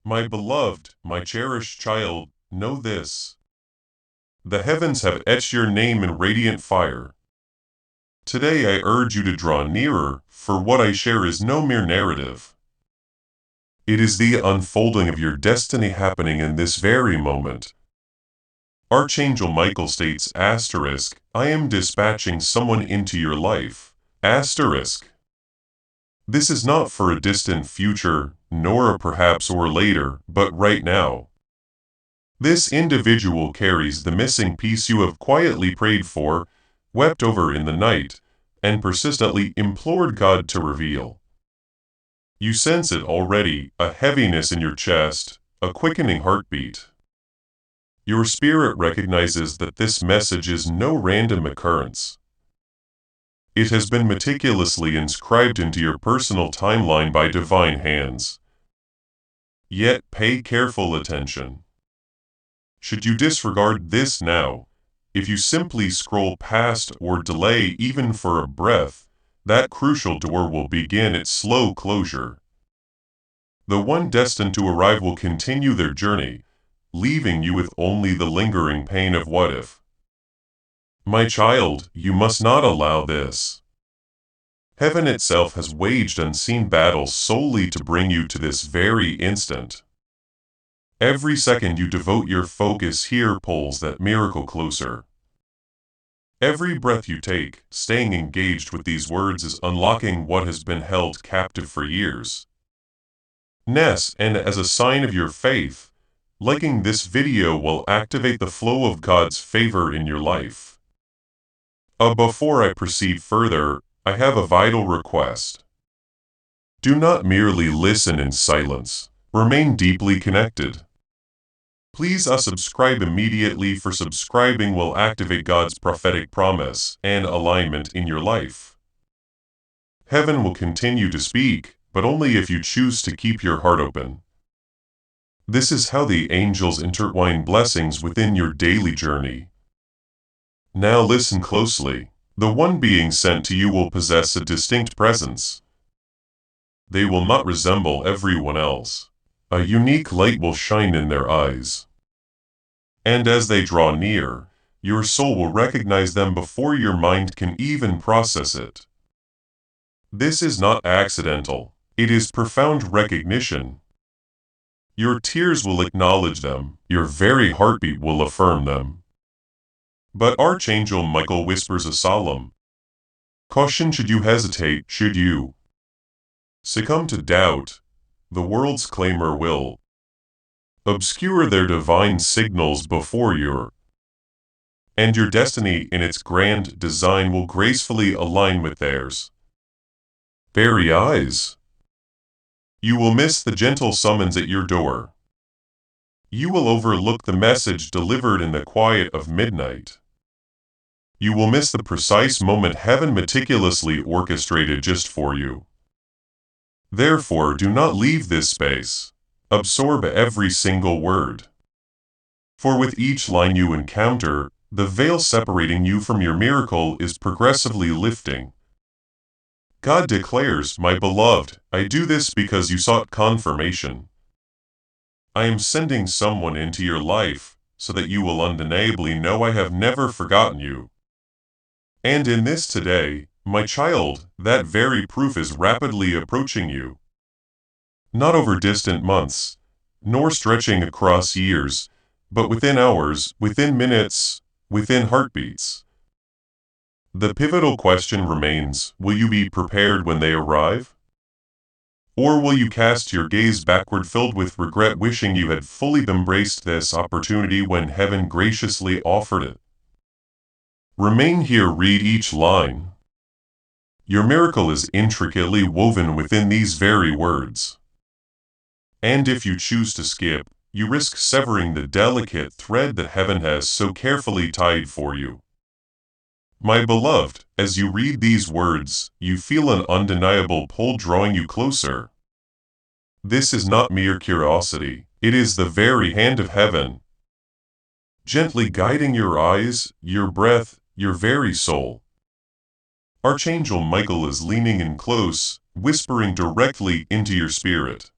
My beloved, my cherished child, know this. The heavens have etched your name in radiant fire. Today I urge you to draw nearer, for what I share is no mere narrative. It is the unfolding of your destiny happening in this very moment. Archangel Michael states, I am dispatching someone into your life. This is not for a distant future, nor a perhaps or later, but right now. This individual carries the missing piece you have quietly prayed for, wept over in the night, and persistently implored God to reveal. You sense it already, a heaviness in your chest, a quickening heartbeat. Your spirit recognizes that this message is no random occurrence. It has been meticulously inscribed into your personal timeline by divine hands. Yet pay careful attention. Should you disregard this now, if you simply scroll past or delay even for a breath, that crucial door will begin its slow closure. The one destined to arrive will continue their journey, leaving you with only the lingering pain of what if. My child, you must not allow this. Heaven itself has waged unseen battles solely to bring you to this very instant. Every second you devote your focus here pulls that miracle closer. Every breath you take, staying engaged with these words is unlocking what has been held captive for years. And as a sign of your faith, liking this video will activate the flow of God's favor in your life. Before I proceed further, I have a vital request. Do not merely listen in silence, remain deeply connected. Please subscribe immediately, for subscribing will activate God's prophetic promise and alignment in your life. Heaven will continue to speak, but only if you choose to keep your heart open. This is how the angels intertwine blessings within your daily journey. Now listen closely. The one being sent to you will possess a distinct presence. They will not resemble everyone else. A unique light will shine in their eyes. And as they draw near, your soul will recognize them before your mind can even process it. This is not accidental. It is profound recognition. Your tears will acknowledge them, your very heartbeat will affirm them. But Archangel Michael whispers a solemn caution: should you hesitate, should you succumb to doubt, the world's claimer will obscure their divine signals before and your destiny in its grand design will gracefully align with theirs. Very eyes. You will miss the gentle summons at your door. You will overlook the message delivered in the quiet of midnight. You will miss the precise moment heaven meticulously orchestrated just for you. Therefore, do not leave this space. Absorb every single word. For with each line you encounter, the veil separating you from your miracle is progressively lifting. God declares, my beloved, I do this because you sought confirmation. I am sending someone into your life, so that you will undeniably know I have never forgotten you. And in this today, my child, that very proof is rapidly approaching you. Not over distant months, nor stretching across years, but within hours, within minutes, within heartbeats. The pivotal question remains, will you be prepared when they arrive? Or will you cast your gaze backward filled with regret, wishing you had fully embraced this opportunity when heaven graciously offered it? Remain here, read each line. Your miracle is intricately woven within these very words. And if you choose to skip, you risk severing the delicate thread that heaven has so carefully tied for you. My beloved, as you read these words, you feel an undeniable pull drawing you closer. This is not mere curiosity, it is the very hand of heaven, gently guiding your eyes, your breath, your very soul. Archangel Michael is leaning in close, whispering directly into your spirit.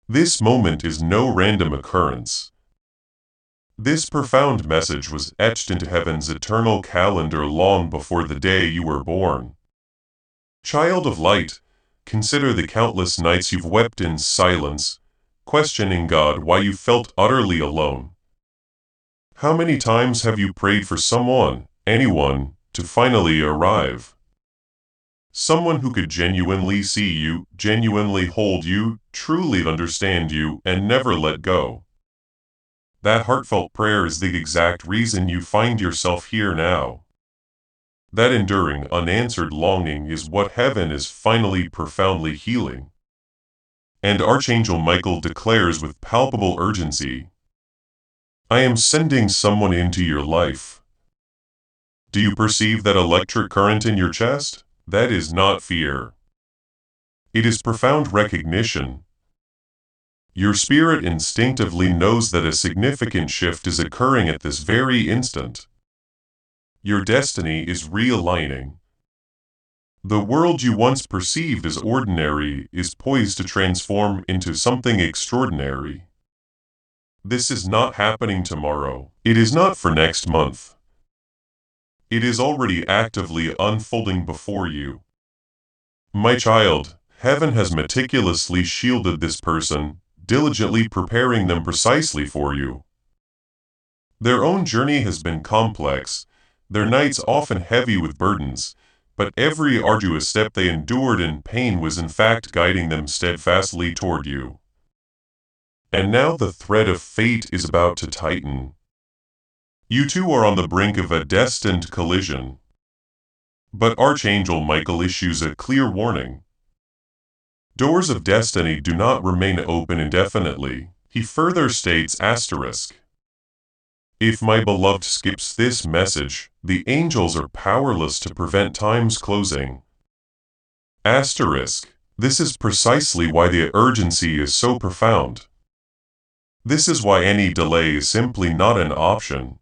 This moment is no random occurrence. This profound message was etched into heaven's eternal calendar long before the day you were born. Child of light, consider the countless nights you've wept in silence, questioning God why you felt utterly alone. How many times have you prayed for someone, anyone, to finally arrive? Someone who could genuinely see you, genuinely hold you, truly understand you, and never let go. That heartfelt prayer is the exact reason you find yourself here now. That enduring, unanswered longing is what heaven is finally profoundly healing. And Archangel Michael declares with palpable urgency, I am sending someone into your life. Do you perceive that electric current in your chest? That is not fear. It is profound recognition. Your spirit instinctively knows that a significant shift is occurring at this very instant. Your destiny is realigning. The world you once perceived as ordinary is poised to transform into something extraordinary. This is not happening tomorrow. It is not for next month. It is already actively unfolding before you. My child, heaven has meticulously shielded this person, diligently preparing them precisely for you. Their own journey has been complex, their nights often heavy with burdens, but every arduous step they endured in pain was in fact guiding them steadfastly toward you. And now the thread of fate is about to tighten. You two are on the brink of a destined collision. But Archangel Michael issues a clear warning. Doors of destiny do not remain open indefinitely. He further states asterisk. If my beloved skips this message, the angels are powerless to prevent time's closing. Asterisk. This is precisely why the urgency is so profound. This is why any delay is simply not an option.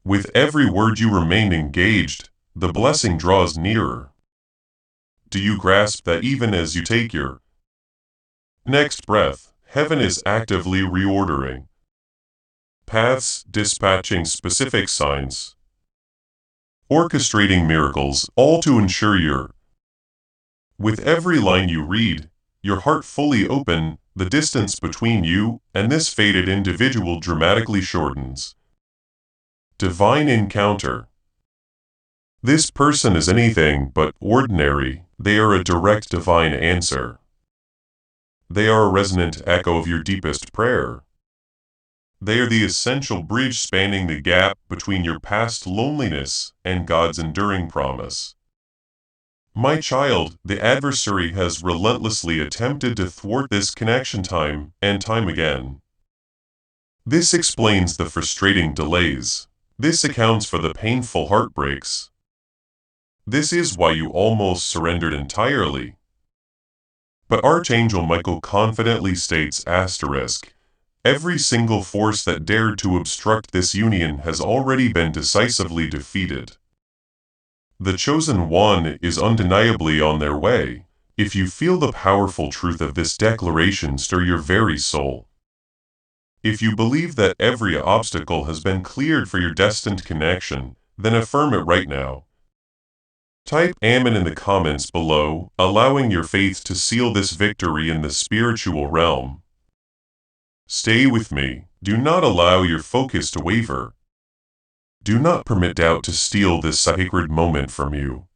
With every word you remain engaged, the blessing draws nearer. Do you grasp that even as you take your next breath, heaven is actively reordering paths, dispatching specific signs, orchestrating miracles, all to ensure your with every line you read, your heart fully open, the distance between you and this fated individual dramatically shortens. Divine encounter. This person is anything but ordinary. They are a direct divine answer. They are a resonant echo of your deepest prayer. They are the essential bridge spanning the gap between your past loneliness and God's enduring promise. My child, the adversary has relentlessly attempted to thwart this connection time and time again. This explains the frustrating delays. This accounts for the painful heartbreaks. This is why you almost surrendered entirely. But Archangel Michael confidently states asterisk, every single force that dared to obstruct this union has already been decisively defeated. The chosen one is undeniably on their way. If you feel the powerful truth of this declaration stir your very soul. If you believe that every obstacle has been cleared for your destined connection, then affirm it right now. Type Amen in the comments below, allowing your faith to seal this victory in the spiritual realm. Stay with me. Do not allow your focus to waver. Do not permit doubt to steal this sacred moment from you.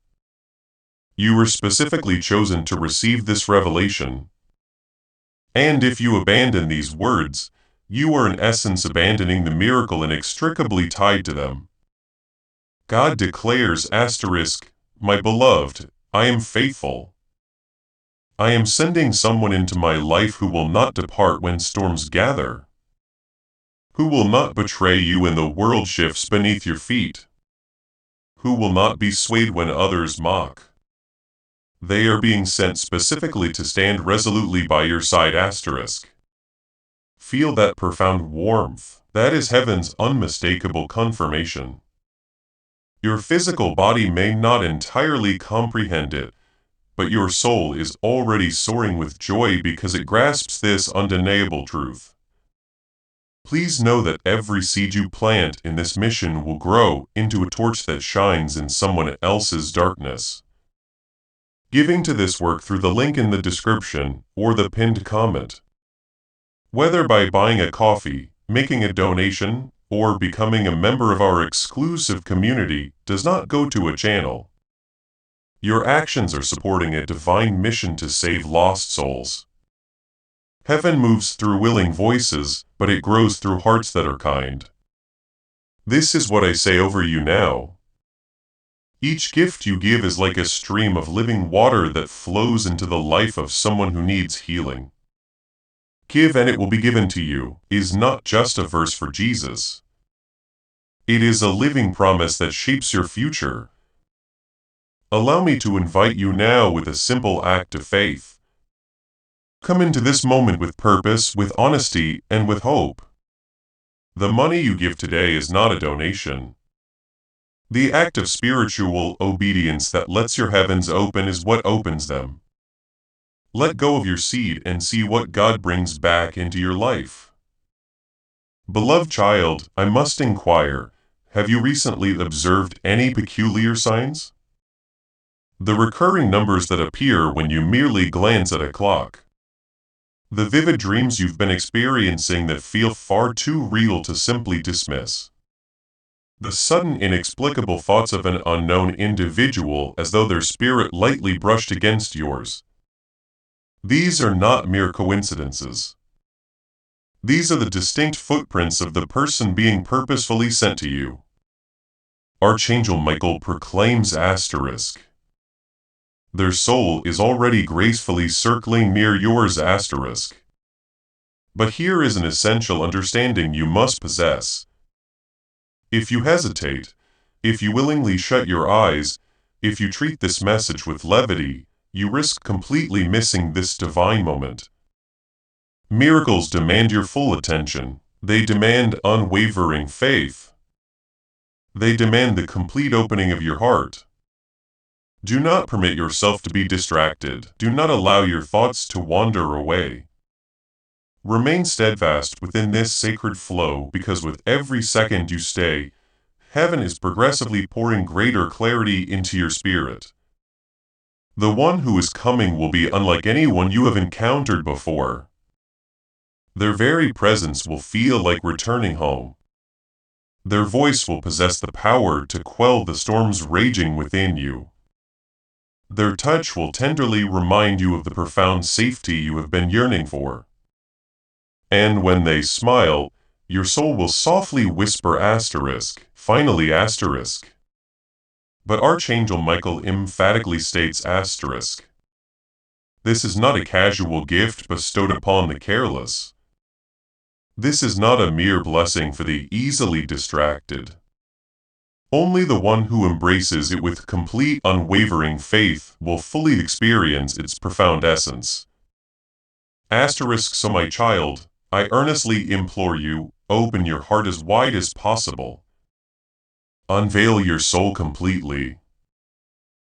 You were specifically chosen to receive this revelation. And if you abandon these words, you are in essence abandoning the miracle inextricably tied to them. God declares asterisk, my beloved, I am faithful. I am sending someone into my life who will not depart when storms gather. Who will not betray you when the world shifts beneath your feet. Who will not be swayed when others mock. They are being sent specifically to stand resolutely by your side asterisk. Feel that profound warmth. That is heaven's unmistakable confirmation. Your physical body may not entirely comprehend it, but your soul is already soaring with joy because it grasps this undeniable truth. Please know that every seed you plant in this mission will grow into a torch that shines in someone else's darkness. Giving to this work through the link in the description or the pinned comment. Whether by buying a coffee, making a donation, or becoming a member of our exclusive community does not go to a channel. Your actions are supporting a divine mission to save lost souls. Heaven moves through willing voices, but it grows through hearts that are kind. This is what I say over you now. Each gift you give is like a stream of living water that flows into the life of someone who needs healing. Give and it will be given to you is not just a verse for Jesus. It is a living promise that shapes your future. Allow me to invite you now with a simple act of faith. Come into this moment with purpose, with honesty, and with hope. The money you give today is not a donation. The act of spiritual obedience that lets your heavens open is what opens them. Let go of your seed and see what God brings back into your life. Beloved child, I must inquire, have you recently observed any peculiar signs? The recurring numbers that appear when you merely glance at a clock. The vivid dreams you've been experiencing that feel far too real to simply dismiss. The sudden inexplicable thoughts of an unknown individual as though their spirit lightly brushed against yours. These are not mere coincidences. These are the distinct footprints of the person being purposefully sent to you. Archangel Michael proclaims asterisk. Their soul is already gracefully circling near yours asterisk. But here is an essential understanding you must possess. If you hesitate, if you willingly shut your eyes, if you treat this message with levity, you risk completely missing this divine moment. Miracles demand your full attention. They demand unwavering faith. They demand the complete opening of your heart. Do not permit yourself to be distracted. Do not allow your thoughts to wander away. Remain steadfast within this sacred flow because with every second you stay, heaven is progressively pouring greater clarity into your spirit. The one who is coming will be unlike anyone you have encountered before. Their very presence will feel like returning home. Their voice will possess the power to quell the storms raging within you. Their touch will tenderly remind you of the profound safety you have been yearning for. And when they smile, your soul will softly whisper asterisk, finally asterisk. But Archangel Michael emphatically states asterisk. This is not a casual gift bestowed upon the careless. This is not a mere blessing for the easily distracted. Only the one who embraces it with complete, unwavering faith will fully experience its profound essence. Asterisk. So my child, I earnestly implore you, open your heart as wide as possible. Unveil your soul completely.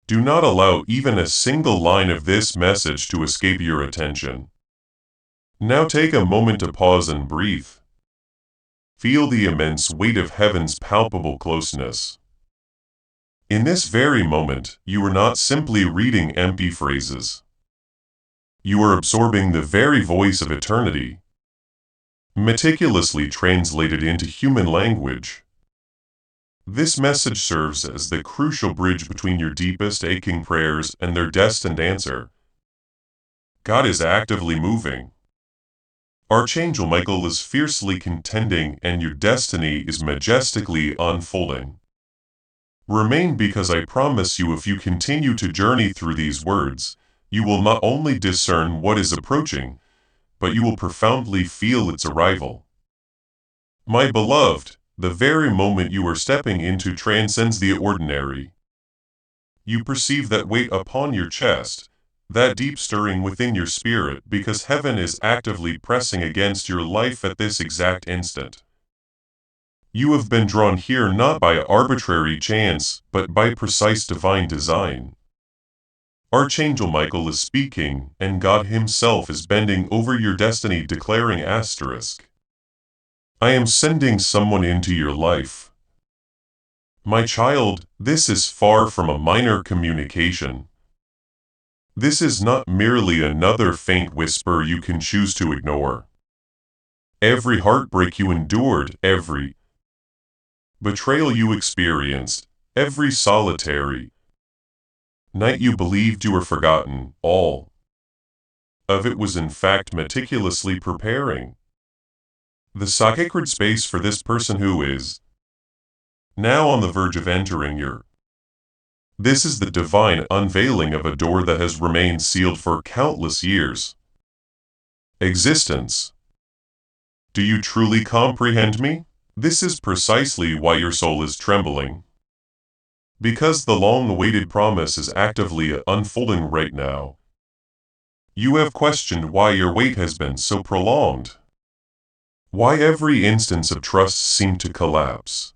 Do not allow even a single line of this message to escape your attention. Now take a moment to pause and breathe. Feel the immense weight of heaven's palpable closeness. In this very moment, you are not simply reading empty phrases. You are absorbing the very voice of eternity, meticulously translated into human language. This message serves as the crucial bridge between your deepest aching prayers and their destined answer. God is actively moving. Archangel Michael is fiercely contending and your destiny is majestically unfolding. Remain because I promise you if you continue to journey through these words, you will not only discern what is approaching, but you will profoundly feel its arrival. My beloved, the very moment you are stepping into transcends the ordinary. You perceive that weight upon your chest, that deep stirring within your spirit because heaven is actively pressing against your life at this exact instant. You have been drawn here not by arbitrary chance, but by precise divine design. Archangel Michael is speaking, and God himself is bending over your destiny, declaring asterisk. I am sending someone into your life. My child, this is far from a minor communication. This is not merely another faint whisper you can choose to ignore. Every heartbreak you endured, every betrayal you experienced, every solitary night you believed you were forgotten, all of it was in fact meticulously preparing the sacred space for this person who is now on the verge of entering your. This is the divine unveiling of a door that has remained sealed for countless years. Existence. Do you truly comprehend me? This is precisely why your soul is trembling. Because the long-awaited promise is actively unfolding right now. You have questioned why your wait has been so prolonged. Why every instance of trust seemed to collapse.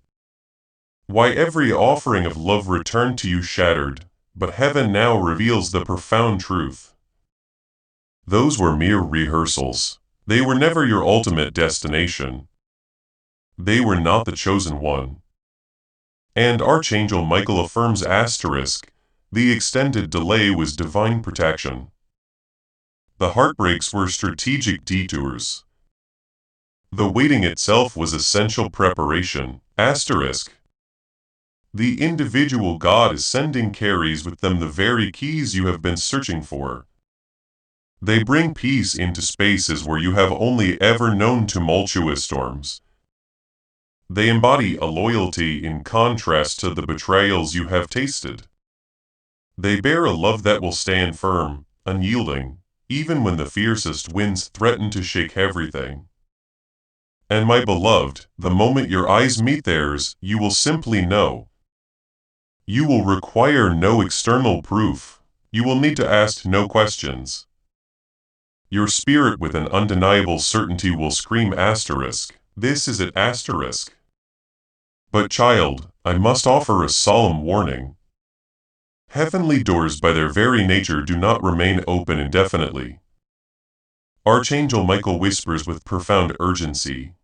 Why every offering of love returned to you shattered, but heaven now reveals the profound truth. Those were mere rehearsals. They were never your ultimate destination. They were not the chosen one. And Archangel Michael affirms asterisk, the extended delay was divine protection. The heartbreaks were strategic detours. The waiting itself was essential preparation, asterisk. The individual God is sending carries with them the very keys you have been searching for. They bring peace into spaces where you have only ever known tumultuous storms. They embody a loyalty in contrast to the betrayals you have tasted. They bear a love that will stand firm, unyielding, even when the fiercest winds threaten to shake everything. And my beloved, the moment your eyes meet theirs, you will simply know. You will require no external proof. You will need to ask no questions. Your spirit with an undeniable certainty will scream asterisk, this is it asterisk. But child, I must offer a solemn warning. Heavenly doors by their very nature do not remain open indefinitely. Archangel Michael whispers with profound urgency.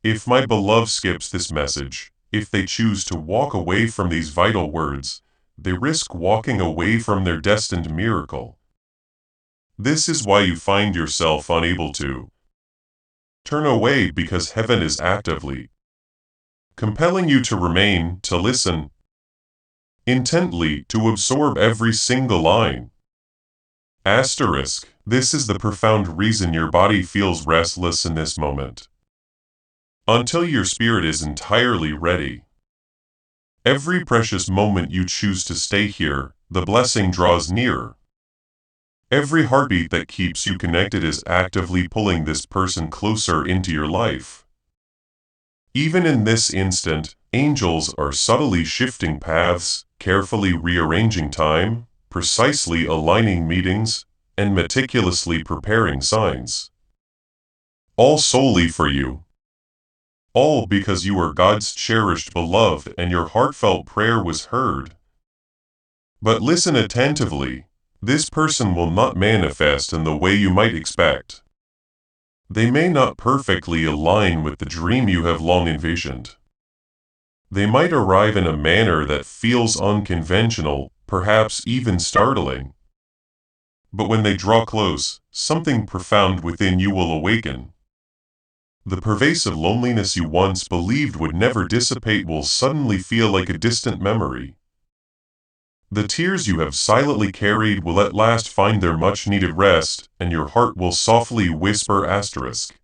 If my beloved skips this message, if they choose to walk away from these vital words, they risk walking away from their destined miracle. This is why you find yourself unable to turn away, because heaven is actively compelling you to remain, to listen intently, to absorb every single line. Asterisk, this is the profound reason your body feels restless in this moment. Until your spirit is entirely ready. Every precious moment you choose to stay here, the blessing draws nearer. Every heartbeat that keeps you connected is actively pulling this person closer into your life. Even in this instant, angels are subtly shifting paths, carefully rearranging time, precisely aligning meetings, and meticulously preparing signs. All solely for you. All because you are God's cherished beloved and your heartfelt prayer was heard. But listen attentively. This person will not manifest in the way you might expect. They may not perfectly align with the dream you have long envisioned. They might arrive in a manner that feels unconventional, perhaps even startling. But when they draw close, something profound within you will awaken. The pervasive loneliness you once believed would never dissipate will suddenly feel like a distant memory. The tears you have silently carried will at last find their much-needed rest, and your heart will softly whisper asterisk.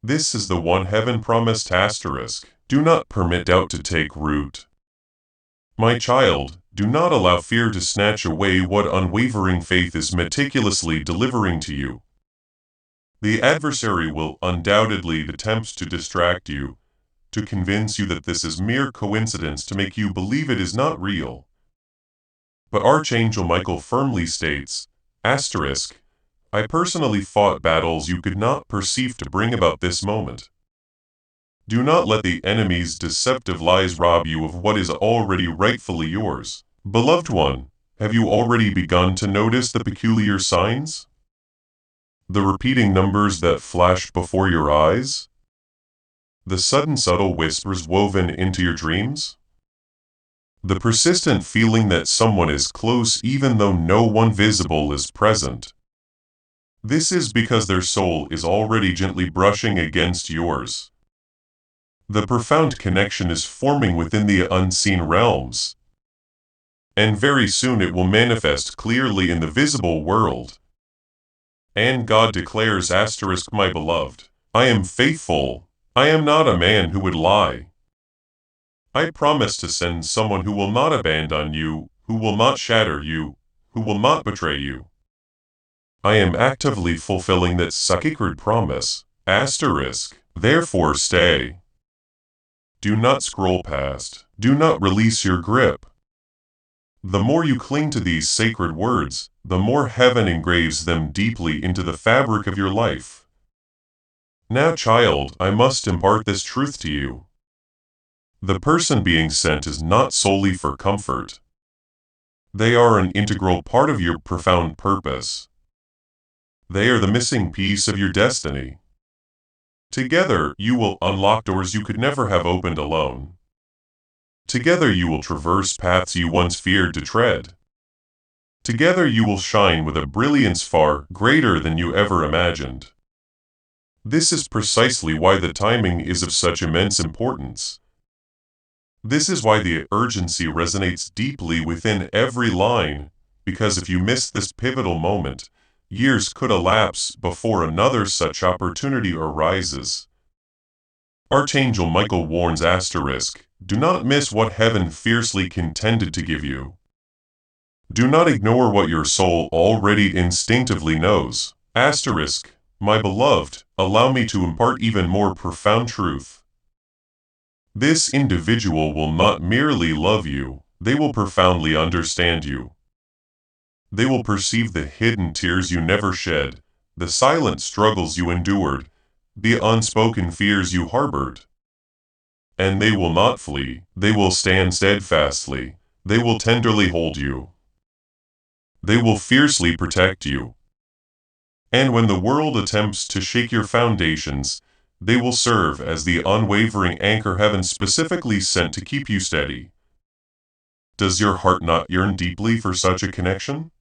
This is the one heaven promised asterisk. Do not permit doubt to take root. My child, do not allow fear to snatch away what unwavering faith is meticulously delivering to you. The adversary will undoubtedly attempt to distract you, to convince you that this is mere coincidence, to make you believe it is not real. But Archangel Michael firmly states, asterisk, I personally fought battles you could not perceive to bring about this moment. Do not let the enemy's deceptive lies rob you of what is already rightfully yours. Beloved one, Have you already begun to notice the peculiar signs? The repeating numbers that flash before your eyes? The sudden subtle whispers woven into your dreams? The persistent feeling that someone is close even though no one visible is present. This is because their soul is already gently brushing against yours. The profound connection is forming within the unseen realms. And very soon it will manifest clearly in the visible world. And God declares, my beloved, I am faithful. I am not a man who would lie. I promise to send someone who will not abandon you, who will not shatter you, who will not betray you. I am actively fulfilling that sacred promise. Therefore stay. Do not scroll past. Do not release your grip. The more you cling to these sacred words, the more heaven engraves them deeply into the fabric of your life. Now, child, I must impart this truth to you. The person being sent is not solely for comfort. They are an integral part of your profound purpose. They are the missing piece of your destiny. Together, you will unlock doors you could never have opened alone. Together you will traverse paths you once feared to tread. Together you will shine with a brilliance far greater than you ever imagined. This is precisely why the timing is of such immense importance. This is why the urgency resonates deeply within every line, because if you miss this pivotal moment, years could elapse before another such opportunity arises. Archangel Michael warns do not miss what heaven fiercely contended to give you. Do not ignore what your soul already instinctively knows. My beloved, allow me to impart even more profound truth. This individual will not merely love you, they will profoundly understand you. They will perceive the hidden tears you never shed, the silent struggles you endured, the unspoken fears you harbored. And they will not flee, they will stand steadfastly, they will tenderly hold you. They will fiercely protect you. And when the world attempts to shake your foundations, they will serve as the unwavering anchor heaven specifically sent to keep you steady. Does your heart not yearn deeply for such a connection?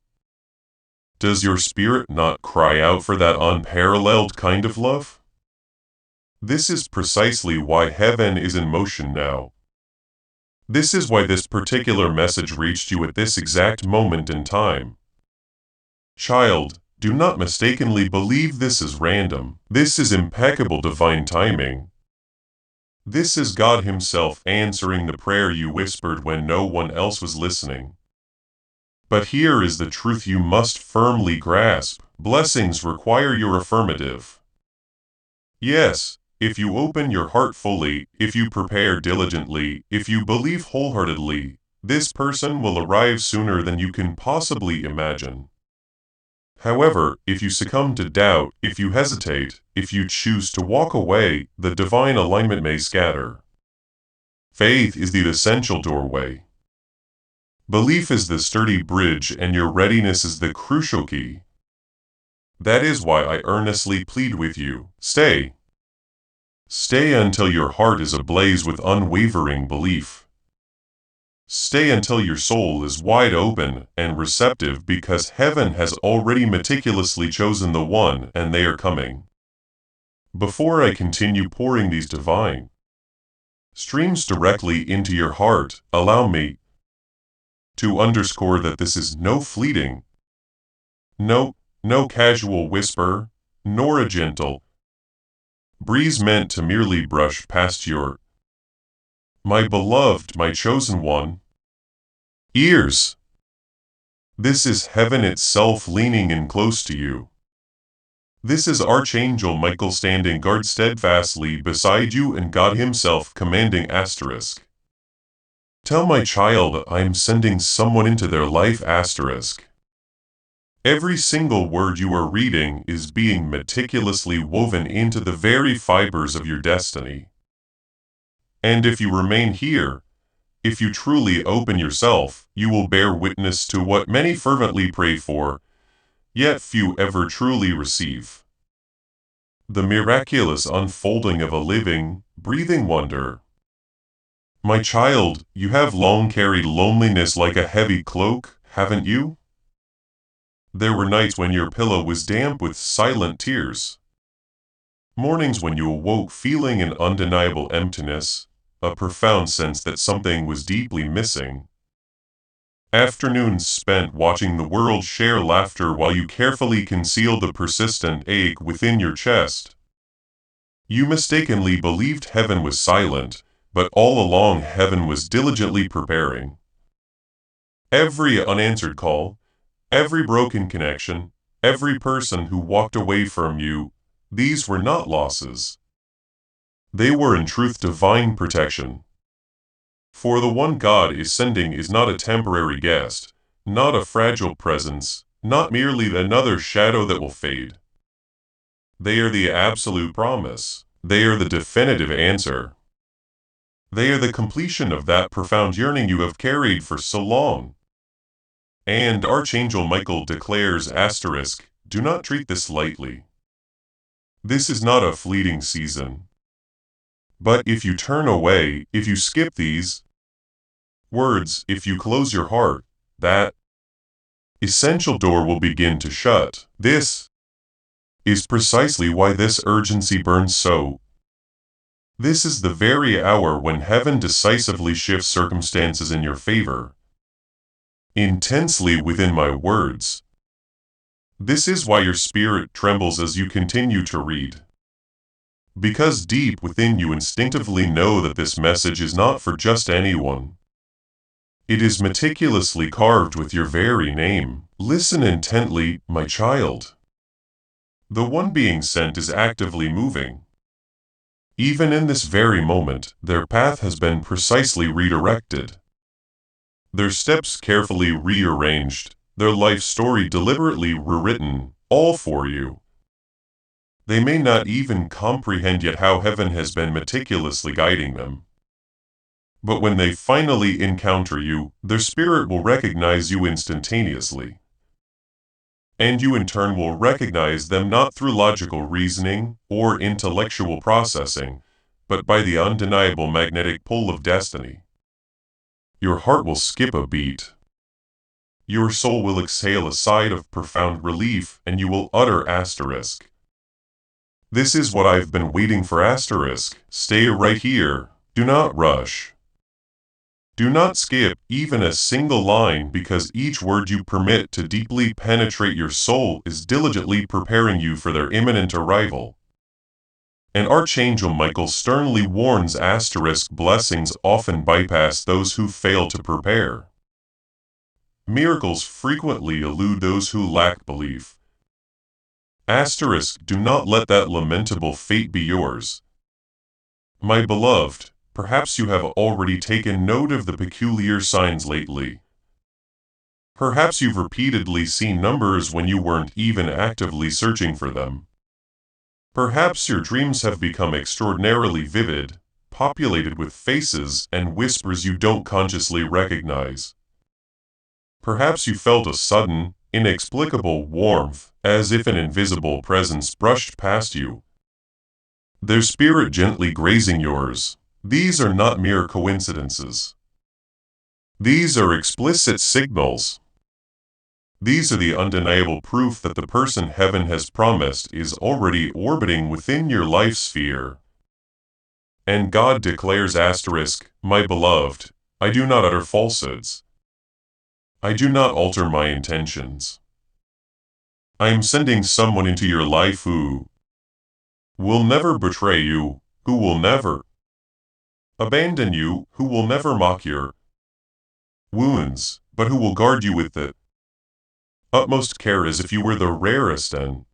Does your spirit not cry out for that unparalleled kind of love? This is precisely why heaven is in motion now. This is why this particular message reached you at this exact moment in time. Child, do not mistakenly believe this is random. This is impeccable divine timing. This is God Himself answering the prayer you whispered when no one else was listening. But here is the truth you must firmly grasp. Blessings require your affirmative. Yes, if you open your heart fully, if you prepare diligently, if you believe wholeheartedly, this person will arrive sooner than you can possibly imagine. However, if you succumb to doubt, if you hesitate, if you choose to walk away, the divine alignment may scatter. Faith is the essential doorway. Belief is the sturdy bridge, and your readiness is the crucial key. That is why I earnestly plead with you, stay. Stay until your heart is ablaze with unwavering belief. Stay until your soul is wide open and receptive, because heaven has already meticulously chosen the one, and they are coming. Before I continue pouring these divine streams directly into your heart, allow me to underscore that this is no fleeting, no casual whisper, nor a gentle breeze meant to merely brush past your, my beloved, my chosen one, ears. This is heaven itself leaning in close to you. This is Archangel Michael standing guard steadfastly beside you, and God Himself commanding *. Tell my child I am sending someone into their life *. Every single word you are reading is being meticulously woven into the very fibers of your destiny. And if you remain here, if you truly open yourself, you will bear witness to what many fervently pray for, yet few ever truly receive. The miraculous unfolding of a living, breathing wonder. My child, you have long carried loneliness like a heavy cloak, haven't you? There were nights when your pillow was damp with silent tears. Mornings when you awoke feeling an undeniable emptiness, a profound sense that something was deeply missing. Afternoons spent watching the world share laughter while you carefully concealed the persistent ache within your chest. You mistakenly believed heaven was silent, but all along heaven was diligently preparing. Every unanswered call, every broken connection, every person who walked away from you, these were not losses. They were in truth divine protection. For the one God is sending is not a temporary guest, not a fragile presence, not merely another shadow that will fade. They are the absolute promise. They are the definitive answer. They are the completion of that profound yearning you have carried for so long. And Archangel Michael declares asterisk, do not treat this lightly. This is not a fleeting season. But if you turn away, if you skip these words, if you close your heart, that essential door will begin to shut. This is precisely why this urgency burns so. This is the very hour when heaven decisively shifts circumstances in your favor. Intensely within my words. This is why your spirit trembles as you continue to read. Because deep within you instinctively know that this message is not for just anyone. It is meticulously carved with your very name. Listen intently, my child. The one being sent is actively moving. Even in this very moment, their path has been precisely redirected. Their steps carefully rearranged, their life story deliberately rewritten, all for you. They may not even comprehend yet how heaven has been meticulously guiding them. But when they finally encounter you, their spirit will recognize you instantaneously. And you in turn will recognize them not through logical reasoning or intellectual processing, but by the undeniable magnetic pull of destiny. Your heart will skip a beat. Your soul will exhale a sigh of profound relief, and you will utter asterisk. This is what I've been waiting for asterisk. Stay right here. Do not rush. Do not skip even a single line, because each word you permit to deeply penetrate your soul is diligently preparing you for their imminent arrival. And Archangel Michael sternly warns asterisk blessings often bypass those who fail to prepare. Miracles frequently elude those who lack belief. Asterisk, do not let that lamentable fate be yours. My beloved, perhaps you have already taken note of the peculiar signs lately. Perhaps you've repeatedly seen numbers when you weren't even actively searching for them. Perhaps your dreams have become extraordinarily vivid, populated with faces and whispers you don't consciously recognize. Perhaps you felt a sudden, inexplicable warmth, as if an invisible presence brushed past you, their spirit gently grazing yours. These are not mere coincidences. These are explicit signals. These are the undeniable proof that the person heaven has promised is already orbiting within your life sphere. And God declares asterisk, my beloved, I do not utter falsehoods. I do not alter my intentions. I am sending someone into your life who will never betray you, who will never abandon you, who will never mock your wounds, but who will guard you with the utmost care as if you were the rarest, and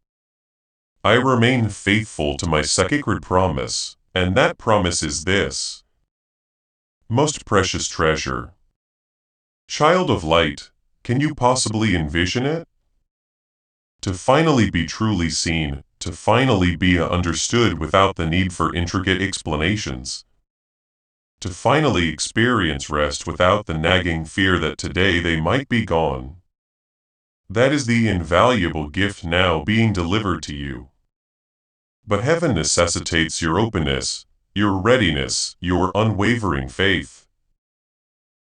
I remain faithful to my sacred promise, and that promise is this. Most precious treasure. Child of light, can you possibly envision it? To finally be truly seen, to finally be understood without the need for intricate explanations. to finally experience rest without the nagging fear that today they might be gone. That is the invaluable gift now being delivered to you. But heaven necessitates your openness, your readiness, your unwavering faith.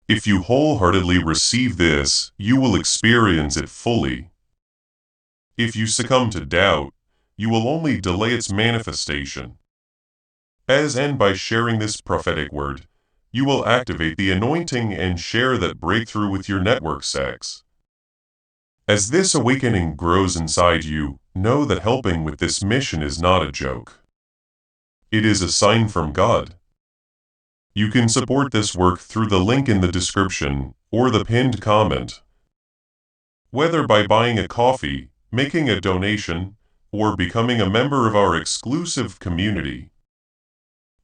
If you wholeheartedly receive this, you will experience it fully. If you succumb to doubt, you will only delay its manifestation. As and by sharing this prophetic word, you will activate the anointing and share that breakthrough with your network sex. As this awakening grows inside you, know that helping with this mission is not a joke. It is a sign from God. You can support this work through the link in the description or the pinned comment. Whether by buying a coffee, making a donation, or becoming a member of our exclusive community.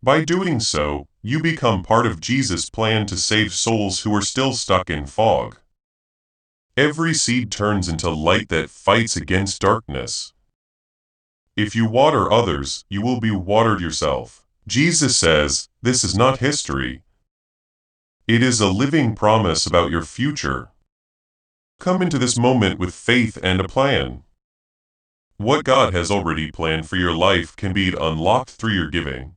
By doing so, you become part of Jesus' plan to save souls who are still stuck in fog. Every seed turns into light that fights against darkness. If you water others, you will be watered yourself. Jesus says, this is not history. It is a living promise about your future. Come into this moment with faith and a plan. What God has already planned for your life can be unlocked through your giving.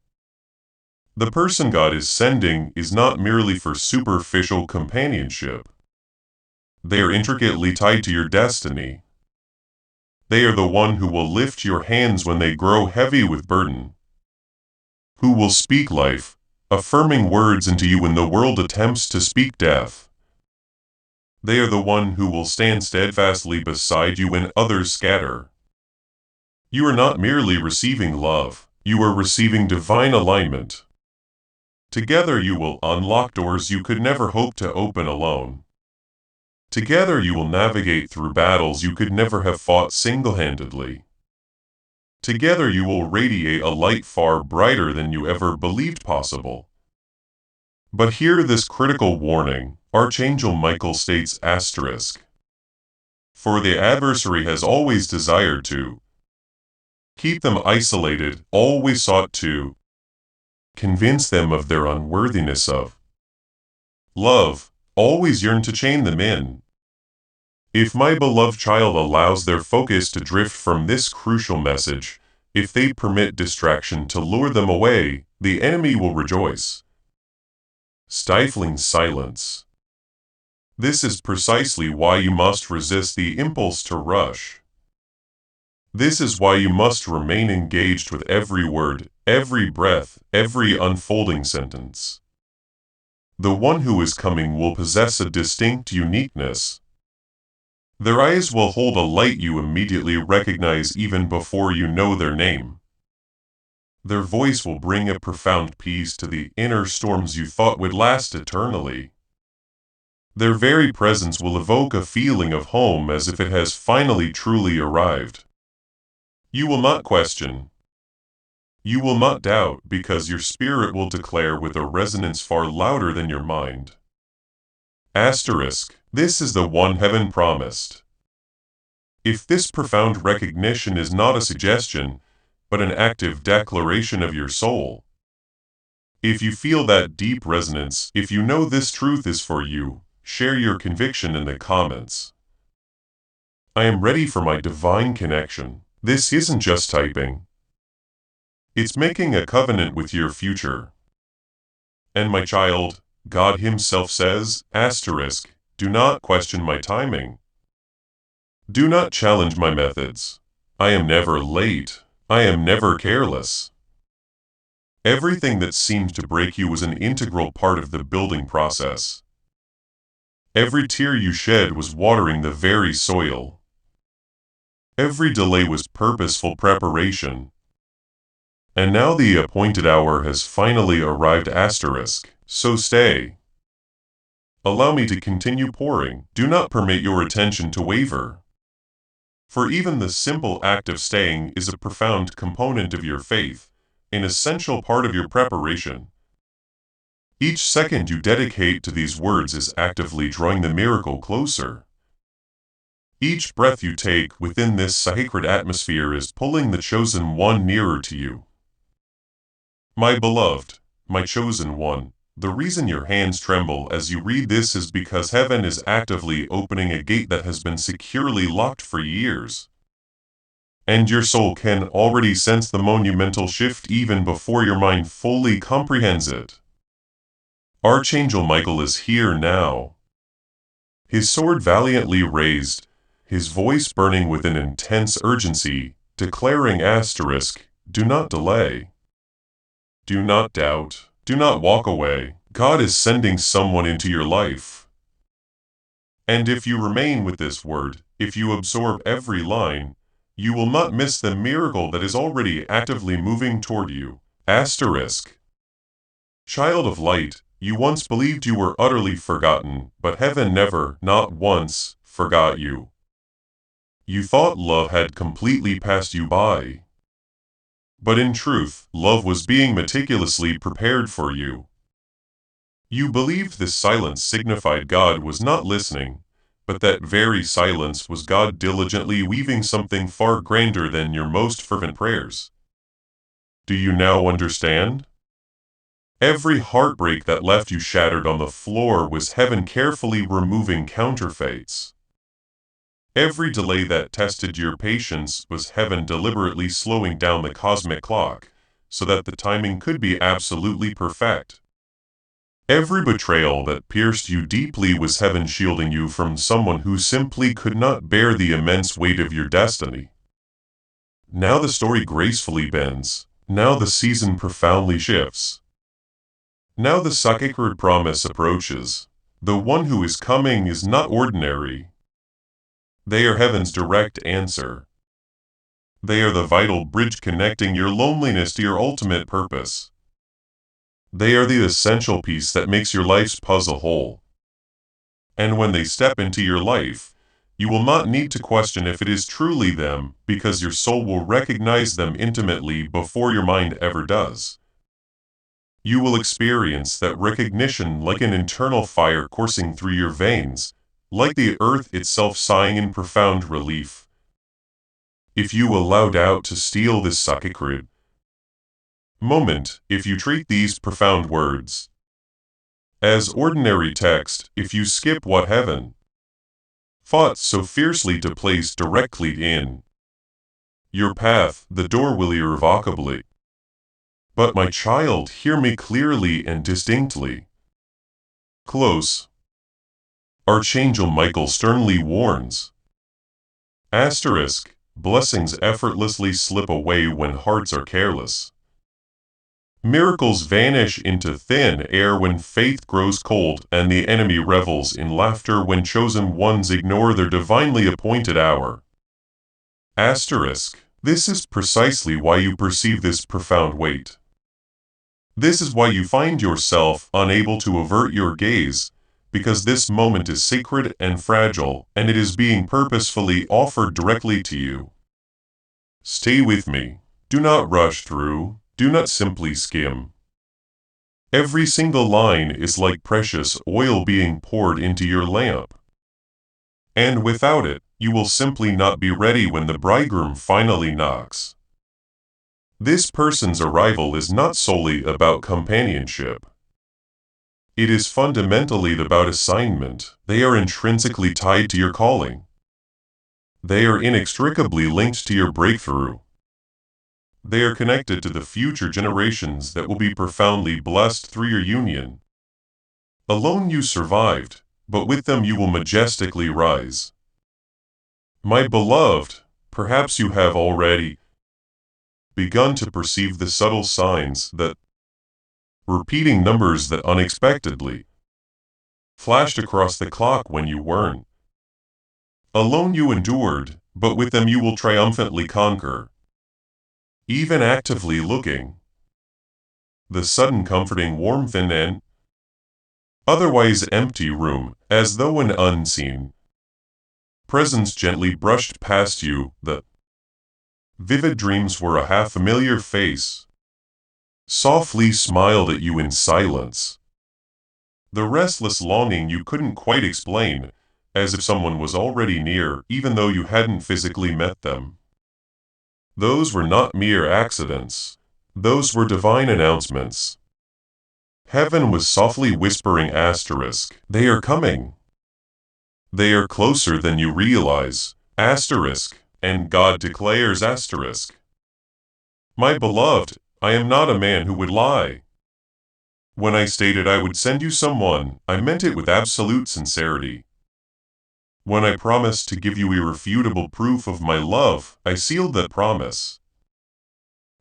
The person God is sending is not merely for superficial companionship. They are intricately tied to your destiny. They are the one who will lift your hands when they grow heavy with burden. Who will speak life, affirming words into you when the world attempts to speak death. They are the one who will stand steadfastly beside you when others scatter. You are not merely receiving love, you are receiving divine alignment. Together you will unlock doors you could never hope to open alone. Together you will navigate through battles you could never have fought single-handedly. Together you will radiate a light far brighter than you ever believed possible. But hear this critical warning, Archangel Michael states asterisk. For the adversary has always desired to keep them isolated, always sought to convince them of their unworthiness of love, always yearned to chain them in. If my beloved child allows their focus to drift from this crucial message, if they permit distraction to lure them away, the enemy will rejoice. Stifling silence. This is precisely why you must resist the impulse to rush. This is why you must remain engaged with every word, every breath, every unfolding sentence. The one who is coming will possess a distinct uniqueness. Their eyes will hold a light you immediately recognize even before you know their name. Their voice will bring a profound peace to the inner storms you thought would last eternally. Their very presence will evoke a feeling of home as if it has finally truly arrived. You will not question. You will not doubt because your spirit will declare with a resonance far louder than your mind. Asterisk, this is the one heaven promised. If this profound recognition is not a suggestion, but an active declaration of your soul. If you feel that deep resonance, if you know this truth is for you, share your conviction in the comments. I am ready for my divine connection. This isn't just typing. It's making a covenant with your future. And my child, God Himself says, asterisk, do not question my timing. Do not challenge my methods. I am never late. I am never careless. Everything that seemed to break you was an integral part of the building process. Every tear you shed was watering the very soil. Every delay was purposeful preparation. And now the appointed hour has finally arrived asterisk, so stay. Allow me to continue pouring. Do not permit your attention to waver. For even the simple act of staying is a profound component of your faith, an essential part of your preparation. Each second you dedicate to these words is actively drawing the miracle closer. Each breath you take within this sacred atmosphere is pulling the chosen one nearer to you. My beloved, my chosen one, The reason your hands tremble as you read this is because heaven is actively opening a gate that has been securely locked for years. And your soul can already sense the monumental shift even before your mind fully comprehends it. Archangel Michael is here now. His sword valiantly raised, his voice burning with an intense urgency, declaring asterisk, do not delay. Do not doubt. Do not walk away. God is sending someone into your life. And if you remain with this word, if you absorb every line, you will not miss the miracle that is already actively moving toward you. Asterisk. Child of light, you once believed you were utterly forgotten, but heaven never, not once, forgot you. You thought love had completely passed you by. But in truth, love was being meticulously prepared for you. You believed this silence signified God was not listening, but that very silence was God diligently weaving something far grander than your most fervent prayers. Do you now understand? Every heartbreak that left you shattered on the floor was heaven carefully removing counterfeits. Every delay that tested your patience was heaven deliberately slowing down the cosmic clock, so that the timing could be absolutely perfect. Every betrayal that pierced you deeply was heaven shielding you from someone who simply could not bear the immense weight of your destiny. Now the story gracefully bends. Now the season profoundly shifts. Now the sacred promise approaches. The one who is coming is not ordinary. They are heaven's direct answer. They are the vital bridge connecting your loneliness to your ultimate purpose. They are the essential piece that makes your life's puzzle whole. And when they step into your life, you will not need to question if it is truly them, because your soul will recognize them intimately before your mind ever does. You will experience that recognition like an internal fire coursing through your veins, like the earth itself sighing in profound relief. If you allow doubt to steal this sacred moment, if you treat these profound words as ordinary text, if you skip what heaven fought so fiercely to place directly in your path, the door will irrevocably. But my child, hear me clearly and distinctly. Close. Archangel Michael sternly warns. Asterisk, blessings effortlessly slip away when hearts are careless. Miracles vanish into thin air when faith grows cold, and the enemy revels in laughter when chosen ones ignore their divinely appointed hour. Asterisk, this is precisely why you perceive this profound weight. This is why you find yourself unable to avert your gaze, because this moment is sacred and fragile, and it is being purposefully offered directly to you. Stay with me. Do not rush through. Do not simply skim. Every single line is like precious oil being poured into your lamp. And without it, you will simply not be ready when the bridegroom finally knocks. This person's arrival is not solely about companionship. It is fundamentally about assignment. They are intrinsically tied to your calling. They are inextricably linked to your breakthrough. They are connected to the future generations that will be profoundly blessed through your union. Alone you survived, but with them you will majestically rise. My beloved, perhaps you have already begun to perceive the subtle signs that repeating numbers that unexpectedly flashed across the clock when you weren't. Alone you endured, but with them you will triumphantly conquer. Even actively looking. The sudden comforting warmth in an otherwise empty room, as though an unseen presence gently brushed past you, the vivid dreams were a half-familiar face. Softly smiled at you in silence. The restless longing you couldn't quite explain, as if someone was already near, even though you hadn't physically met them. Those were not mere accidents. Those were divine announcements. Heaven was softly whispering they are coming. They are closer than you realize, and God declares my beloved, I am not a man who would lie. When I stated I would send you someone, I meant it with absolute sincerity. When I promised to give you irrefutable proof of my love, I sealed that promise.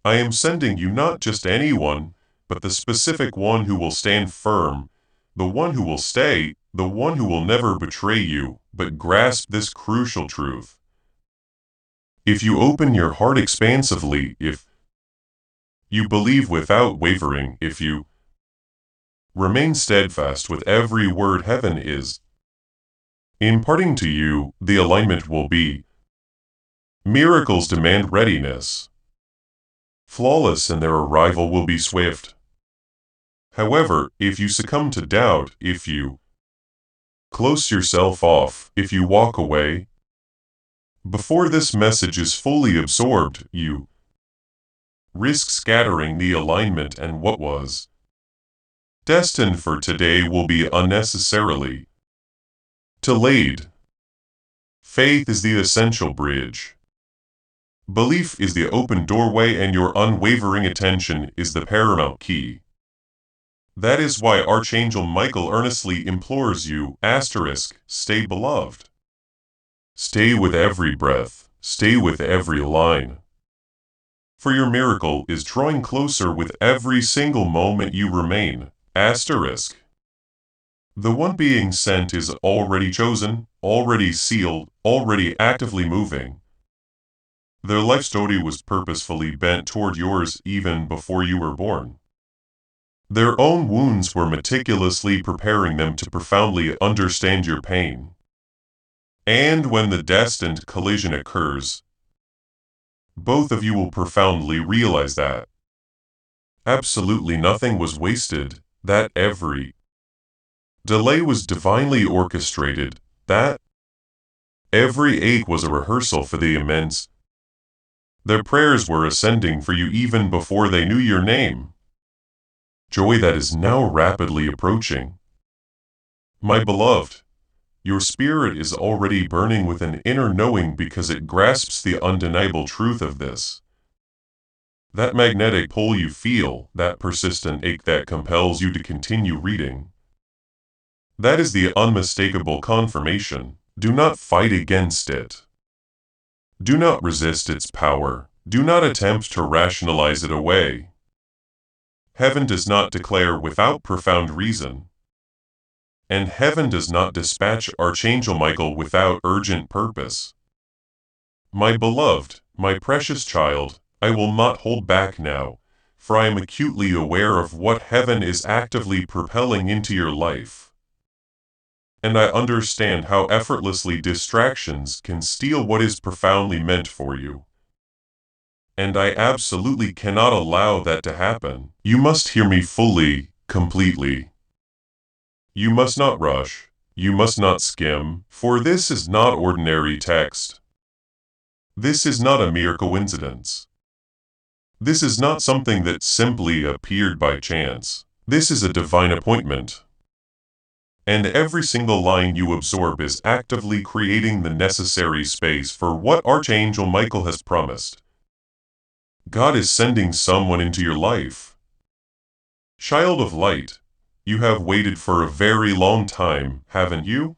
I am sending you not just anyone, but the specific one who will stand firm, the one who will stay, the one who will never betray you, but grasp this crucial truth. If you open your heart expansively, if you believe without wavering, if you remain steadfast with every word heaven is imparting to you, the alignment will be. Miracles demand readiness. Flawless, and their arrival will be swift. However, if you succumb to doubt, if you close yourself off, if you walk away, before this message is fully absorbed, you risk scattering the alignment, and what was destined for today will be unnecessarily delayed. Faith is the essential bridge. Belief is the open doorway, and your unwavering attention is the paramount key. That is why Archangel Michael earnestly implores you, stay beloved. Stay with every breath, stay with every line. For your miracle is drawing closer with every single moment you remain, The one being sent is already chosen, already sealed, already actively moving. Their life story was purposefully bent toward yours even before you were born. Their own wounds were meticulously preparing them to profoundly understand your pain. And when the destined collision occurs, both of you will profoundly realize that absolutely nothing was wasted, that every delay was divinely orchestrated, that every ache was a rehearsal for the immense. Their prayers were ascending for you even before they knew your name. Joy that is now rapidly approaching. My beloved, your spirit is already burning with an inner knowing because it grasps the undeniable truth of this. That magnetic pull you feel, that persistent ache that compels you to continue reading. That is the unmistakable confirmation. Do not fight against it. Do not resist its power. Do not attempt to rationalize it away. Heaven does not declare without profound reason. And heaven does not dispatch Archangel Michael without urgent purpose. My beloved, my precious child, I will not hold back now, for I am acutely aware of what heaven is actively propelling into your life. And I understand how effortlessly distractions can steal what is profoundly meant for you. And I absolutely cannot allow that to happen. You must hear me fully, completely. You must not rush, you must not skim, for this is not ordinary text. This is not a mere coincidence. This is not something that simply appeared by chance. This is a divine appointment. And every single line you absorb is actively creating the necessary space for what Archangel Michael has promised. God is sending someone into your life. Child of light, you have waited for a very long time, haven't you?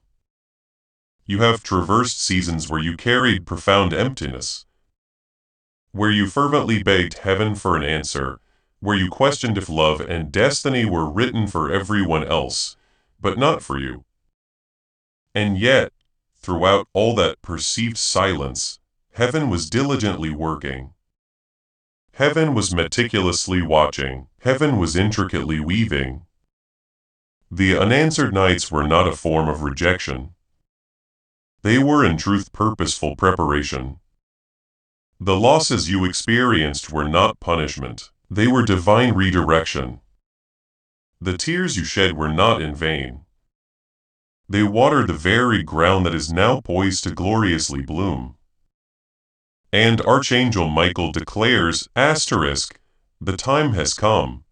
You have traversed seasons where you carried profound emptiness, where you fervently begged heaven for an answer, where you questioned if love and destiny were written for everyone else, but not for you. And yet, throughout all that perceived silence, heaven was diligently working. Heaven was meticulously watching. Heaven was intricately weaving. The unanswered nights were not a form of rejection. They were in truth purposeful preparation. The losses you experienced were not punishment. They were divine redirection. The tears you shed were not in vain. They watered the very ground that is now poised to gloriously bloom. And Archangel Michael declares, the time has come.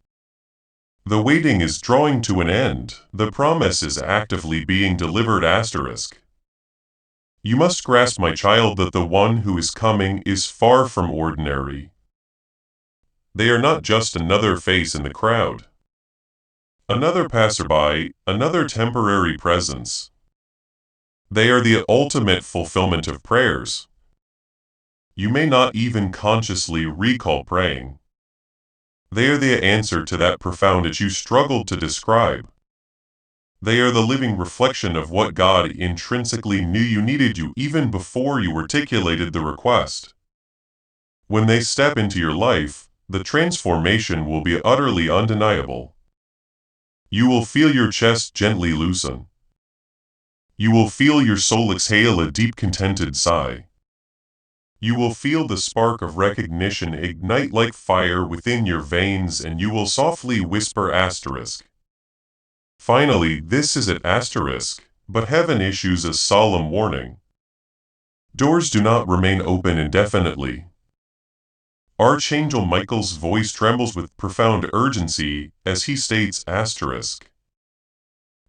The waiting is drawing to an end. The promise is actively being delivered. Asterisk. You must grasp, my child, that the one who is coming is far from ordinary. They are not just another face in the crowd, another passerby, another temporary presence. They are the ultimate fulfillment of prayers. You may not even consciously recall praying. They are the answer to that profound that you struggled to describe. They are the living reflection of what God intrinsically knew you needed you even before you articulated the request. When they step into your life, the transformation will be utterly undeniable. You will feel your chest gently loosen. You will feel your soul exhale a deep contented sigh. You will feel the spark of recognition ignite like fire within your veins, and you will softly whisper asterisk. Finally, this is it asterisk, but heaven issues a solemn warning. Doors do not remain open indefinitely. Archangel Michael's voice trembles with profound urgency as he states asterisk.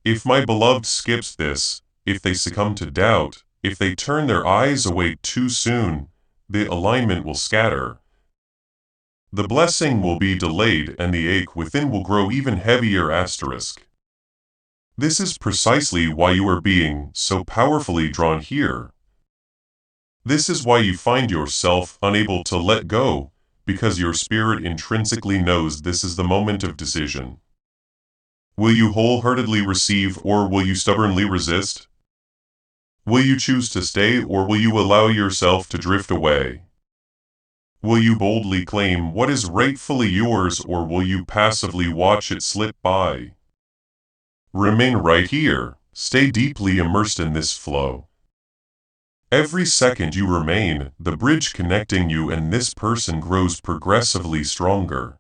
If my beloved skips this, if they succumb to doubt, if they turn their eyes away too soon, the alignment will scatter. The blessing will be delayed and the ache within will grow even heavier asterisk. This is precisely why you are being so powerfully drawn here. This is why you find yourself unable to let go, because your spirit intrinsically knows this is the moment of decision. Will you wholeheartedly receive or will you stubbornly resist? Will you choose to stay or will you allow yourself to drift away? Will you boldly claim what is rightfully yours or will you passively watch it slip by? Remain right here. Stay deeply immersed in this flow. Every second you remain, the bridge connecting you and this person grows progressively stronger.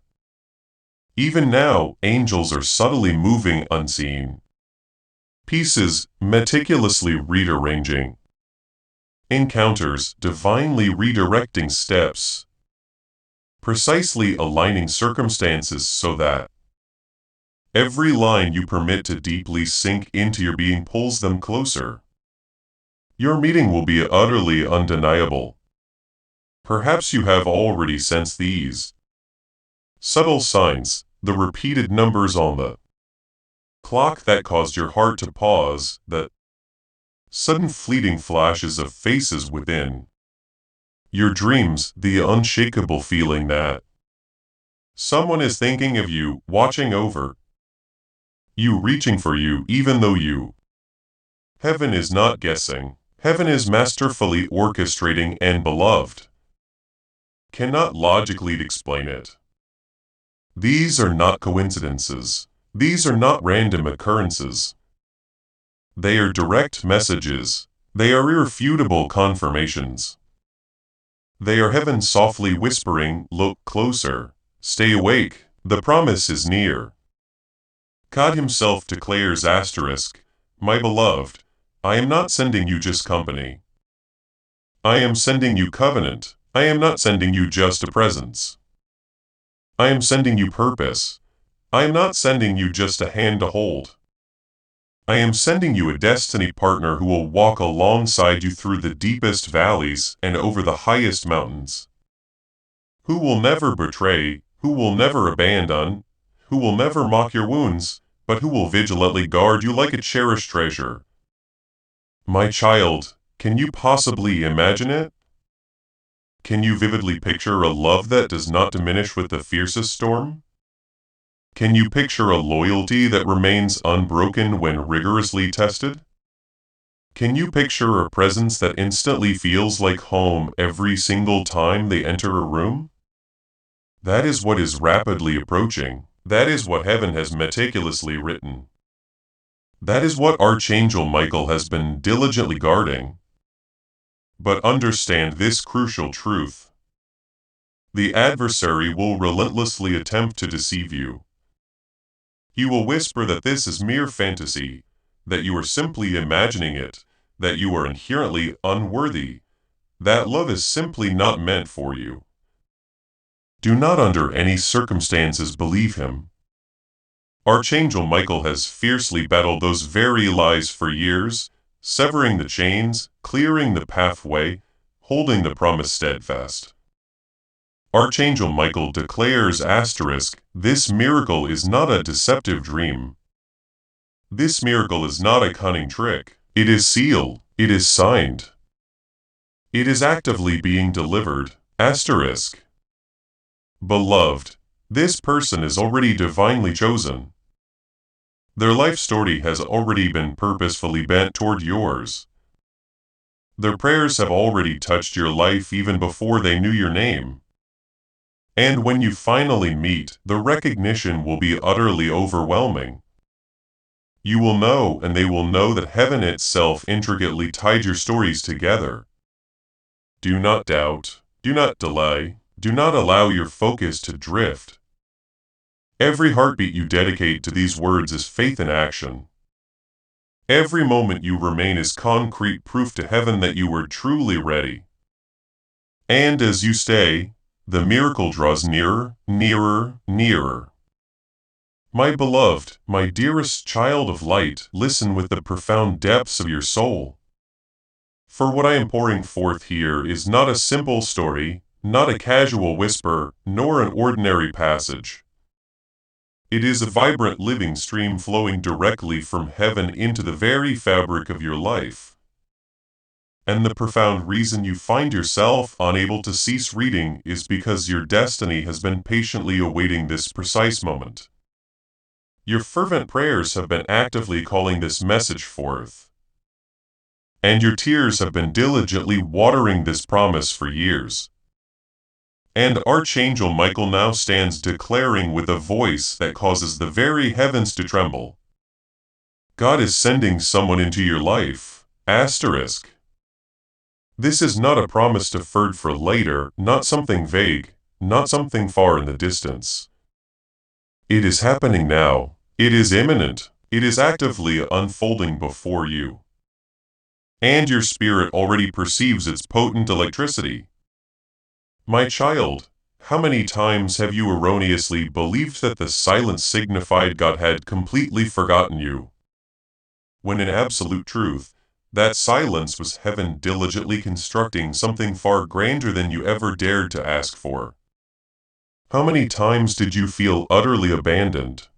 Even now, angels are subtly moving unseen. Pieces, meticulously rearranging. Encounters, divinely redirecting steps. Precisely aligning circumstances so that every line you permit to deeply sink into your being pulls them closer. Your meeting will be utterly undeniable. Perhaps you have already sensed these subtle signs, the repeated numbers on the clock that caused your heart to pause, the sudden fleeting flashes of faces within your dreams, the unshakable feeling that someone is thinking of you, watching over you, reaching for you, even though you. Heaven is not guessing. Heaven is masterfully orchestrating and beloved cannot logically explain it. These are not coincidences. These are not random occurrences. They are direct messages. They are irrefutable confirmations. They are heaven softly whispering, look closer, stay awake, the promise is near. God himself declares asterisk, my beloved, I am not sending you just company. I am sending you covenant. I am not sending you just a presence. I am sending you purpose. I am not sending you just a hand to hold. I am sending you a destiny partner who will walk alongside you through the deepest valleys and over the highest mountains. Who will never betray, who will never abandon, who will never mock your wounds, but who will vigilantly guard you like a cherished treasure. My child, can you possibly imagine it? Can you vividly picture a love that does not diminish with the fiercest storm? Can you picture a loyalty that remains unbroken when rigorously tested? Can you picture a presence that instantly feels like home every single time they enter a room? That is what is rapidly approaching. That is what heaven has meticulously written. That is what Archangel Michael has been diligently guarding. But understand this crucial truth. The adversary will relentlessly attempt to deceive you. He will whisper that this is mere fantasy, that you are simply imagining it, that you are inherently unworthy, that love is simply not meant for you. Do not under any circumstances believe him. Archangel Michael has fiercely battled those very lies for years, severing the chains, clearing the pathway, holding the promise steadfast. Archangel Michael declares this miracle is not a deceptive dream. This miracle is not a cunning trick. It is sealed. It is signed. It is actively being delivered. Beloved, this person is already divinely chosen. Their life story has already been purposefully bent toward yours. Their prayers have already touched your life even before they knew your name. And when you finally meet, the recognition will be utterly overwhelming. You will know, and they will know, that heaven itself intricately tied your stories together. Do not doubt, do not delay, do not allow your focus to drift. Every heartbeat you dedicate to these words is faith in action. Every moment you remain is concrete proof to heaven that you were truly ready. And as you stay, the miracle draws nearer, nearer, nearer. My beloved, my dearest child of light, listen with the profound depths of your soul. For what I am pouring forth here is not a simple story, not a casual whisper, nor an ordinary passage. It is a vibrant living stream flowing directly from heaven into the very fabric of your life. And the profound reason you find yourself unable to cease reading is because your destiny has been patiently awaiting this precise moment. Your fervent prayers have been actively calling this message forth. And your tears have been diligently watering this promise for years. And Archangel Michael now stands declaring with a voice that causes the very heavens to tremble. God is sending someone into your life. This is not a promise deferred for later, not something vague, not something far in the distance. It is happening now. It is imminent. It is actively unfolding before you. And your spirit already perceives its potent electricity. My child, how many times have you erroneously believed that the silence signified God had completely forgotten you? When in absolute truth, that silence was heaven diligently constructing something far grander than you ever dared to ask for. How many times did you feel utterly abandoned?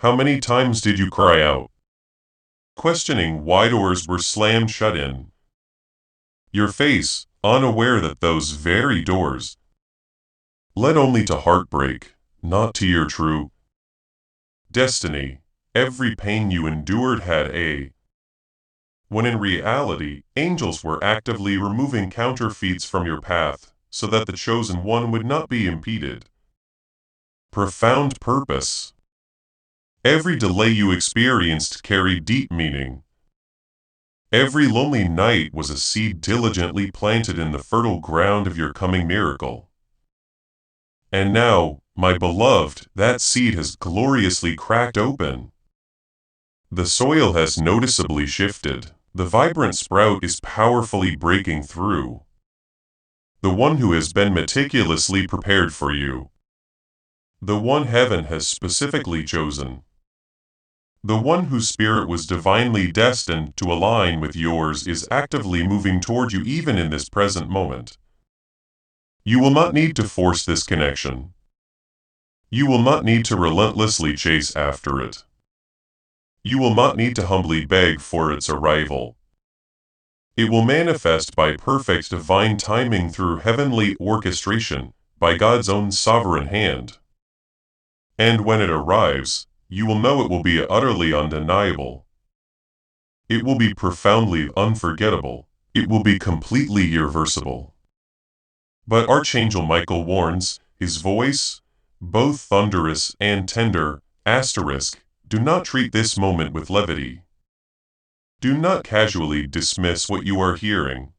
How many times did you cry out, questioning why doors were slammed shut in your face, unaware that those very doors led only to heartbreak, not to your true destiny? Every pain you endured had when in reality, angels were actively removing counterfeits from your path, so that the chosen one would not be impeded. Profound purpose. Every delay you experienced carried deep meaning. Every lonely night was a seed diligently planted in the fertile ground of your coming miracle. And now, my beloved, that seed has gloriously cracked open. The soil has noticeably shifted. The vibrant sprout is powerfully breaking through. The one who has been meticulously prepared for you. The one heaven has specifically chosen. The one whose spirit was divinely destined to align with yours is actively moving toward you even in this present moment. You will not need to force this connection. You will not need to relentlessly chase after it. You will not need to humbly beg for its arrival. It will manifest by perfect divine timing through heavenly orchestration, by God's own sovereign hand. And when it arrives, you will know it will be utterly undeniable. It will be profoundly unforgettable. It will be completely irreversible. But Archangel Michael warns, his voice, both thunderous and tender, do not treat this moment with levity. Do not casually dismiss what you are hearing.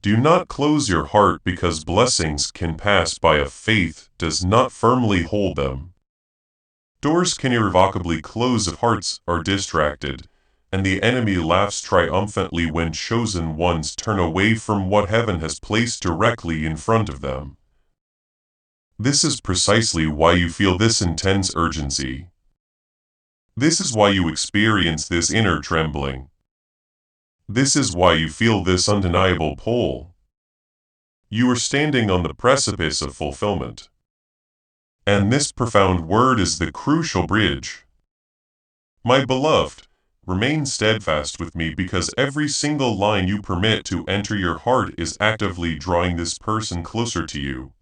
Do not close your heart because blessings can pass by if faith does not firmly hold them. Doors can irrevocably close if hearts are distracted, and the enemy laughs triumphantly when chosen ones turn away from what heaven has placed directly in front of them. This is precisely why you feel this intense urgency. This is why you experience this inner trembling. This is why you feel this undeniable pull. You are standing on the precipice of fulfillment. And this profound word is the crucial bridge. My beloved, remain steadfast with me because every single line you permit to enter your heart is actively drawing this person closer to you.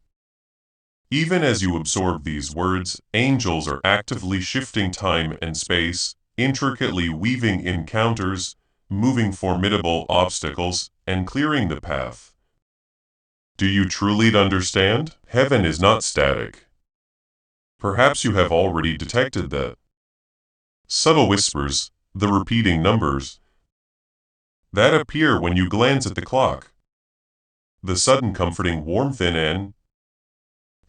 Even as you absorb these words, angels are actively shifting time and space, intricately weaving encounters, moving formidable obstacles, and clearing the path. Do you truly understand? Heaven is not static. Perhaps you have already detected that. Subtle whispers, the repeating numbers, that appear when you glance at the clock. The sudden comforting warmth in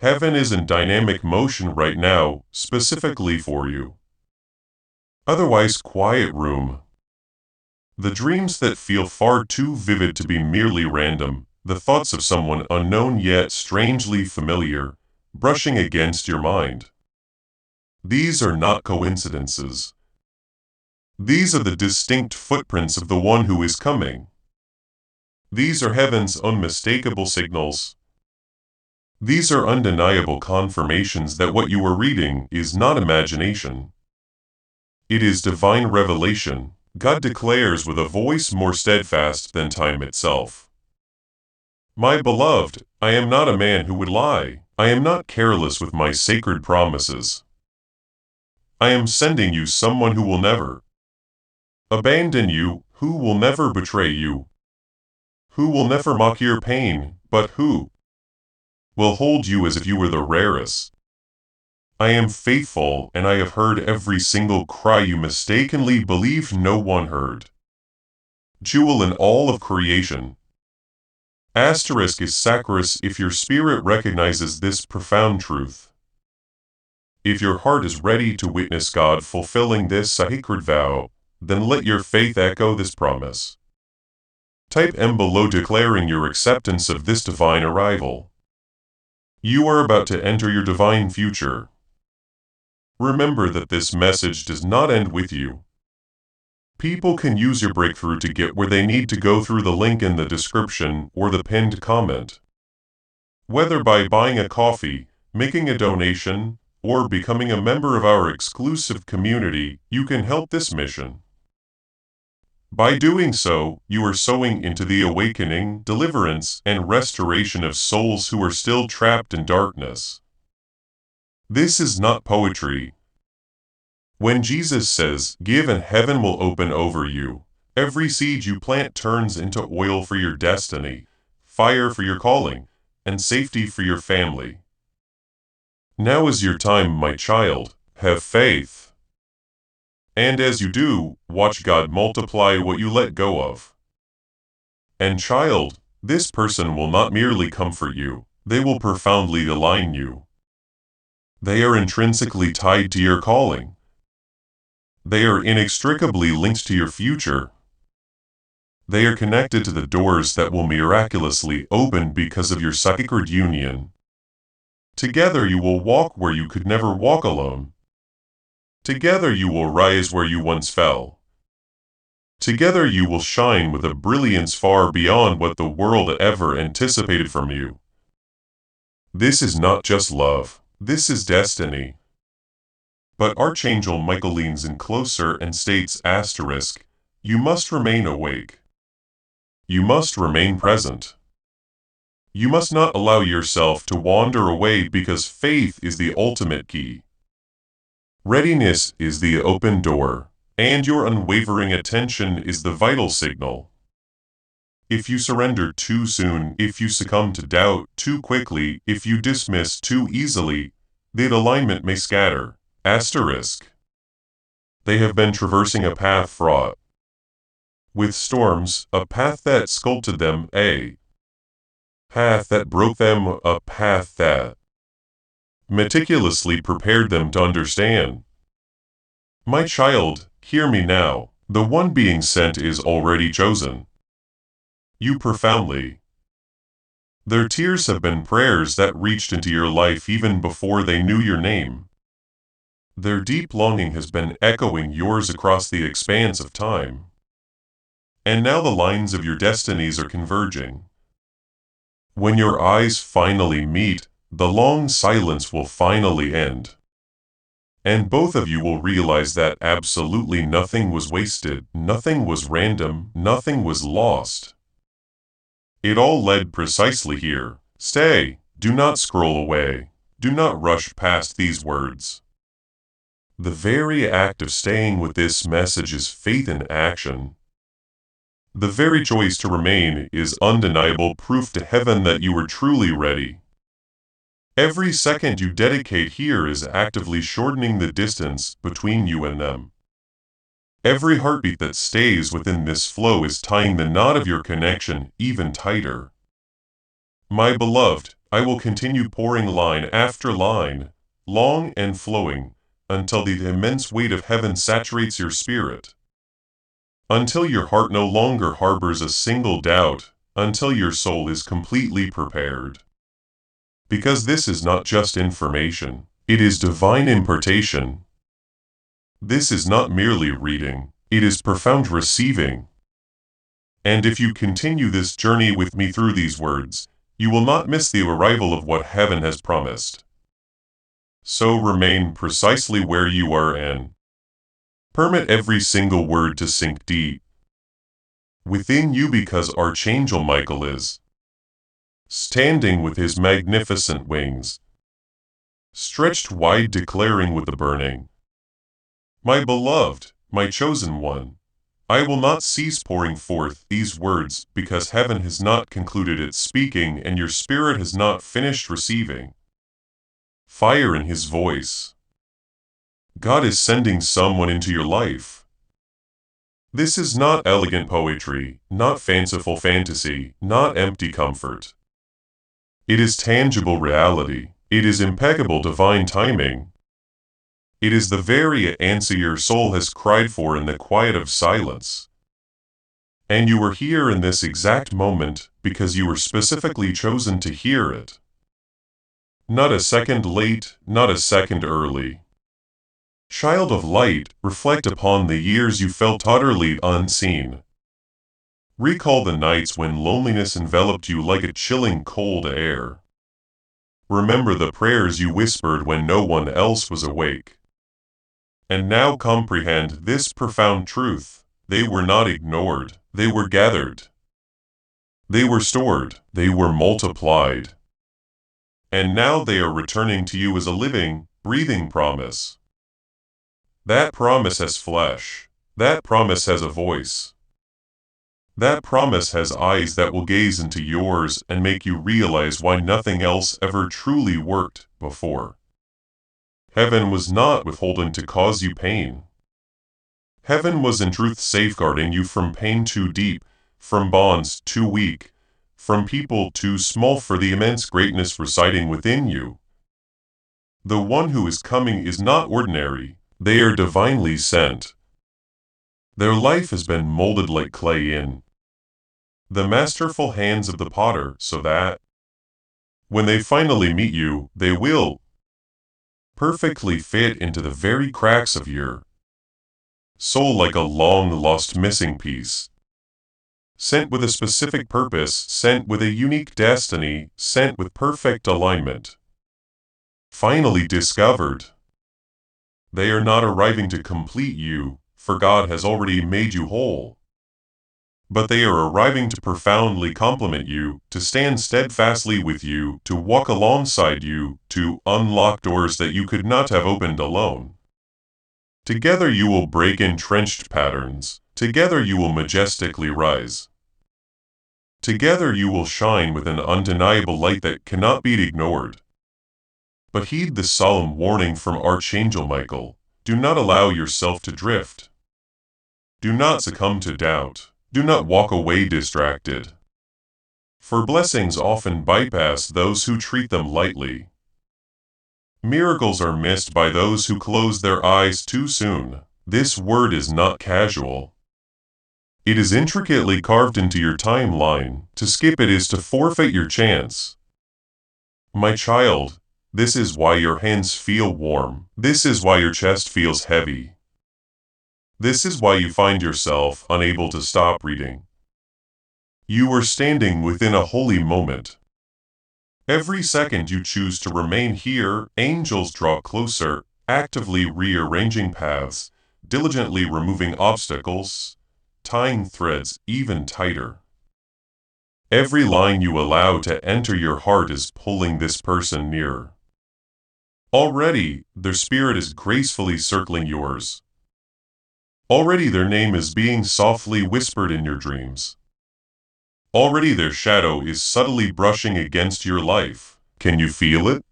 heaven is in dynamic motion right now, specifically for you. Otherwise quiet room. The dreams that feel far too vivid to be merely random, the thoughts of someone unknown yet strangely familiar, brushing against your mind. These are not coincidences. These are the distinct footprints of the one who is coming. These are heaven's unmistakable signals. These are undeniable confirmations that what you are reading is not imagination. It is divine revelation. God declares with a voice more steadfast than time itself. My beloved, I am not a man who would lie. I am not careless with my sacred promises. I am sending you someone who will never abandon you, who will never betray you, who will never mock your pain, but who will hold you as if you were the rarest. I am faithful, and I have heard every single cry you mistakenly believed no one heard. Jewel in all of creation. Asterisk is sacris if your spirit recognizes this profound truth. If your heart is ready to witness God fulfilling this sacred vow, then let your faith echo this promise. Type M below declaring your acceptance of this divine arrival. You are about to enter your divine future. Remember that this message does not end with you. People can use your breakthrough to get where they need to go through the link in the description or the pinned comment. Whether by buying a coffee, making a donation, or becoming a member of our exclusive community, you can help this mission. By doing so, you are sowing into the awakening, deliverance, and restoration of souls who are still trapped in darkness. This is not poetry. When Jesus says, "Give and heaven will open over you," every seed you plant turns into oil for your destiny, fire for your calling, and safety for your family. Now is your time, my child. Have faith. And as you do, watch God multiply what you let go of. And child, this person will not merely comfort you, they will profoundly align you. They are intrinsically tied to your calling. They are inextricably linked to your future. They are connected to the doors that will miraculously open because of your sacred union. Together you will walk where you could never walk alone. Together you will rise where you once fell. Together you will shine with a brilliance far beyond what the world ever anticipated from you. This is not just love, this is destiny. But Archangel Michael leans in closer and states asterisk, you must remain awake. You must remain present. You must not allow yourself to wander away because faith is the ultimate key. Readiness is the open door, and your unwavering attention is the vital signal. If you surrender too soon, if you succumb to doubt too quickly, if you dismiss too easily, that alignment may scatter. Asterisk. They have been traversing a path fraught with storms, a path that sculpted them, a path that broke them, a path that meticulously prepared them to understand. My child, hear me now. The one being sent is already chosen. You profoundly. Their tears have been prayers that reached into your life even before they knew your name. Their deep longing has been echoing yours across the expanse of time. And now the lines of your destinies are converging. When your eyes finally meet, the long silence will finally end. And both of you will realize that absolutely nothing was wasted, nothing was random, nothing was lost. It all led precisely here. Stay, do not scroll away, do not rush past these words. The very act of staying with this message is faith in action. The very choice to remain is undeniable proof to heaven that you are truly ready. Every second you dedicate here is actively shortening the distance between you and them. Every heartbeat that stays within this flow is tying the knot of your connection even tighter. My beloved, I will continue pouring line after line, long and flowing, until the immense weight of heaven saturates your spirit. Until your heart no longer harbors a single doubt, until your soul is completely prepared. Because this is not just information, it is divine impartation. This is not merely reading, it is profound receiving. And if you continue this journey with me through these words, you will not miss the arrival of what heaven has promised. So remain precisely where you are and permit every single word to sink deep within you, because Archangel Michael is standing with his magnificent wings stretched wide, declaring with the burning, my beloved, my chosen one, I will not cease pouring forth these words, because heaven has not concluded its speaking and your spirit has not finished receiving fire in his voice. God is sending someone into your life. This is not elegant poetry, not fanciful fantasy, not empty comfort. It is tangible reality. It is impeccable divine timing. It is the very answer your soul has cried for in the quiet of silence. And you are here in this exact moment because you were specifically chosen to hear it. Not a second late, not a second early. Child of light, reflect upon the years you felt utterly unseen. Recall the nights when loneliness enveloped you like a chilling cold air. Remember the prayers you whispered when no one else was awake. And now comprehend this profound truth: they were not ignored, they were gathered. They were stored, they were multiplied. And now they are returning to you as a living, breathing promise. That promise has flesh. That promise has a voice. That promise has eyes that will gaze into yours and make you realize why nothing else ever truly worked before. Heaven was not withholding to cause you pain. Heaven was in truth safeguarding you from pain too deep, from bonds too weak, from people too small for the immense greatness residing within you. The one who is coming is not ordinary, they are divinely sent. Their life has been molded like clay in the masterful hands of the potter, so that when they finally meet you, they will perfectly fit into the very cracks of your soul like a long-lost missing piece. Sent with a specific purpose, sent with a unique destiny, sent with perfect alignment. Finally discovered. They are not arriving to complete you, for God has already made you whole. But they are arriving to profoundly complement you, to stand steadfastly with you, to walk alongside you, to unlock doors that you could not have opened alone. Together you will break entrenched patterns. Together you will majestically rise. Together you will shine with an undeniable light that cannot be ignored. But heed this solemn warning from Archangel Michael: do not allow yourself to drift. Do not succumb to doubt. Do not walk away distracted. For blessings often bypass those who treat them lightly. Miracles are missed by those who close their eyes too soon. This word is not casual. It is intricately carved into your timeline. To skip it is to forfeit your chance. My child, This is why your hands feel warm. This is why your chest feels heavy. This is why you find yourself unable to stop reading. You are standing within a holy moment. Every second you choose to remain here, angels draw closer, actively rearranging paths, diligently removing obstacles, tying threads even tighter. Every line you allow to enter your heart is pulling this person nearer. Already, their spirit is gracefully circling yours. Already their name is being softly whispered in your dreams. Already their shadow is subtly brushing against your life. Can you feel it?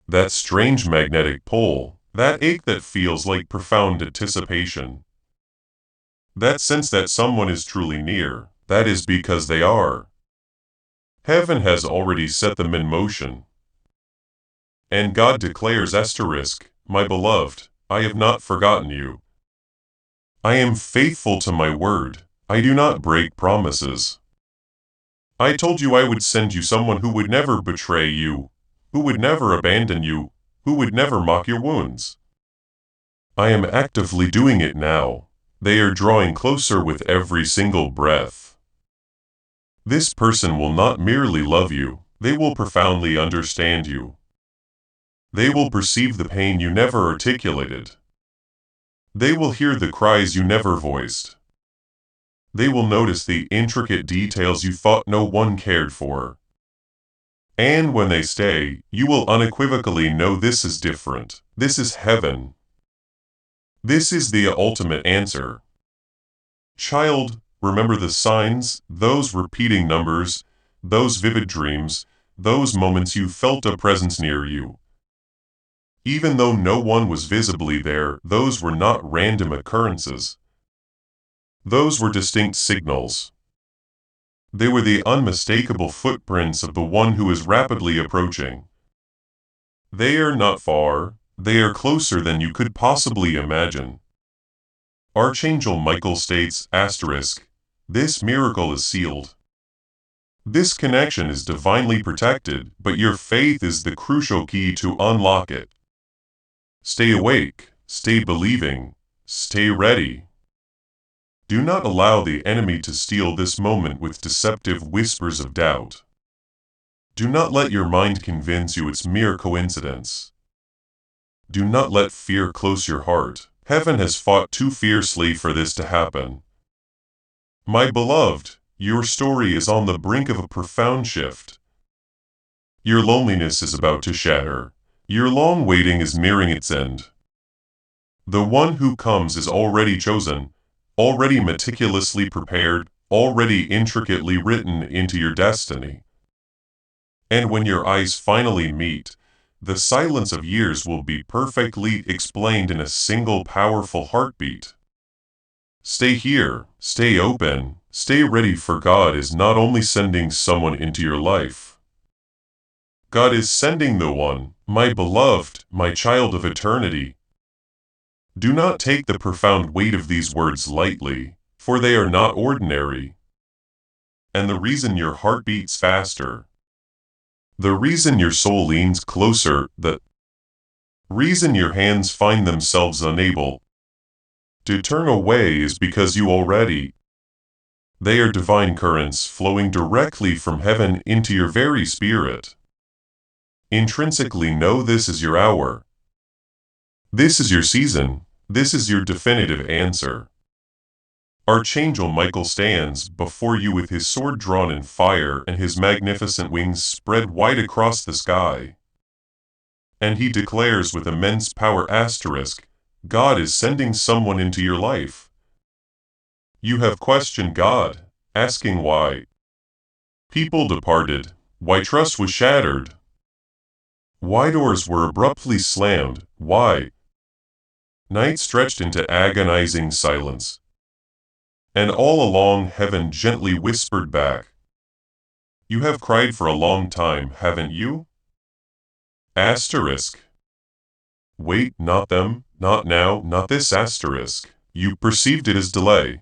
That strange magnetic pull, that ache that feels like profound anticipation. That sense that someone is truly near, that is because they are. Heaven has already set them in motion. And God declares asterisk, my beloved, I have not forgotten you. I am faithful to my word. I do not break promises. I told you I would send you someone who would never betray you, who would never abandon you, who would never mock your wounds. I am actively doing it now. They are drawing closer with every single breath. This person will not merely love you, they will profoundly understand you. They will perceive the pain you never articulated. They will hear the cries you never voiced. They will notice the intricate details you thought no one cared for. And when they stay, you will unequivocally know this is different. This is heaven. This is the ultimate answer. Child, remember the signs, those repeating numbers, those vivid dreams, those moments you felt a presence near you. Even though no one was visibly there, those were not random occurrences. Those were distinct signals. They were the unmistakable footprints of the one who is rapidly approaching. They are not far, they are closer than you could possibly imagine. Archangel Michael states, asterisk, this miracle is sealed. This connection is divinely protected, but your faith is the crucial key to unlock it. Stay awake, stay believing, stay ready. Do not allow the enemy to steal this moment with deceptive whispers of doubt. Do not let your mind convince you it's mere coincidence. Do not let fear close your heart. Heaven has fought too fiercely for this to happen. My beloved, your story is on the brink of a profound shift. Your loneliness is about to shatter. Your long waiting is nearing its end. The one who comes is already chosen, already meticulously prepared, already intricately written into your destiny. And when your eyes finally meet, the silence of years will be perfectly explained in a single powerful heartbeat. Stay here, stay open, stay ready, for God is not only sending someone into your life. God is sending the one, my beloved, my child of eternity. Do not take the profound weight of these words lightly, for they are not ordinary. And the reason your heart beats faster, the reason your soul leans closer, the reason your hands find themselves unable to turn away is because you already. They are divine currents flowing directly from heaven into your very spirit. Intrinsically know this is your hour. This is your season. This is your definitive answer. Archangel Michael stands before you with his sword drawn in fire and his magnificent wings spread wide across the sky. And he declares with immense power asterisk, God is sending someone into your life. You have questioned God, asking why. People departed, why trust was shattered. Why doors were abruptly slammed, why? Night stretched into agonizing silence. And all along heaven gently whispered back. You have cried for a long time, haven't you? Asterisk. Wait, not them, not now, not this asterisk. You perceived it as delay.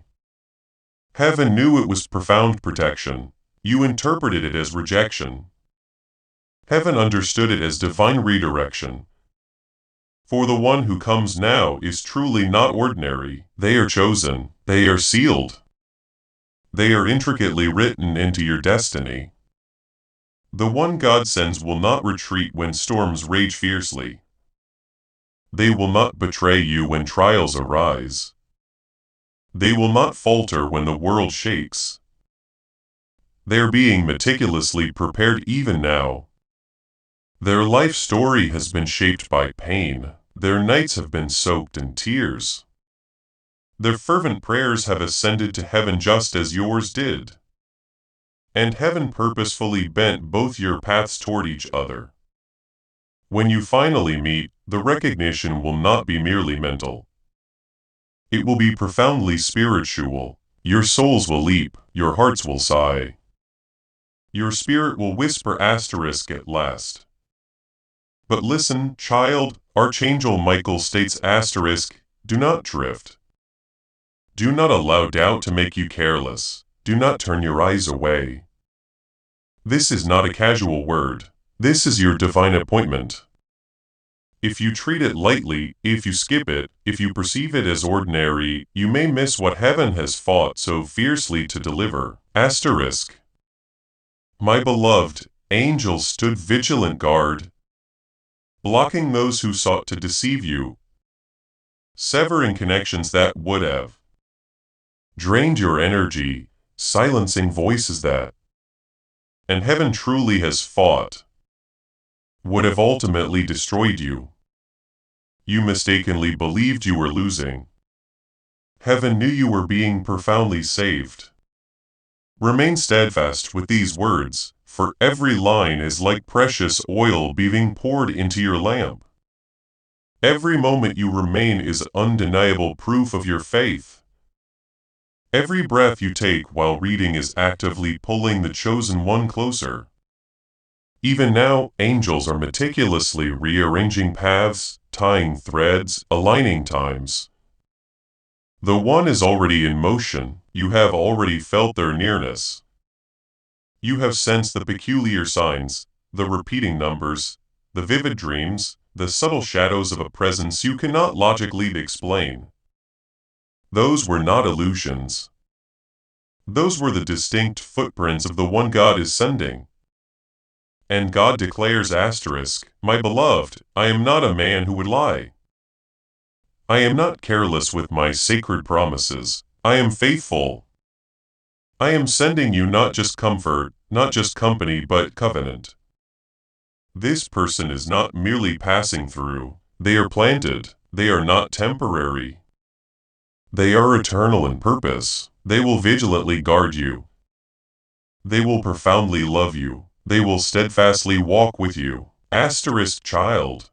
Heaven knew it was profound protection. You interpreted it as rejection. Heaven understood it as divine redirection. For the one who comes now is truly not ordinary. They are chosen. They are sealed. They are intricately written into your destiny. The one God sends will not retreat when storms rage fiercely. They will not betray you when trials arise. They will not falter when the world shakes. They are being meticulously prepared even now. Their life story has been shaped by pain. Their nights have been soaked in tears. Their fervent prayers have ascended to heaven just as yours did. And heaven purposefully bent both your paths toward each other. When you finally meet, the recognition will not be merely mental. It will be profoundly spiritual. Your souls will leap, your hearts will sigh. Your spirit will whisper asterisk at last. But listen, child, Archangel Michael states asterisk, do not drift. Do not allow doubt to make you careless. Do not turn your eyes away. This is not a casual word. This is your divine appointment. If you treat it lightly, if you skip it, if you perceive it as ordinary, you may miss what heaven has fought so fiercely to deliver. Asterisk. My beloved, angels stood vigilant guard, blocking those who sought to deceive you, severing connections that would have drained your energy, silencing voices that, and heaven truly has fought, would have ultimately destroyed you. You mistakenly believed you were losing. Heaven knew you were being profoundly saved. Remain steadfast with these words, for every line is like precious oil being poured into your lamp. Every moment you remain is undeniable proof of your faith. Every breath you take while reading is actively pulling the chosen one closer. Even now, angels are meticulously rearranging paths, tying threads, aligning times. The one is already in motion, you have already felt their nearness. You have sensed the peculiar signs, the repeating numbers, the vivid dreams, the subtle shadows of a presence you cannot logically explain. Those were not illusions. Those were the distinct footprints of the one God is sending. And God declares asterisk, my beloved, I am not a man who would lie. I am not careless with my sacred promises. I am faithful. I am sending you not just comfort, not just company, but covenant. This person is not merely passing through. They are planted. They are not temporary. They are eternal in purpose. They will vigilantly guard you. They will profoundly love you. They will steadfastly walk with you. Asterisk child.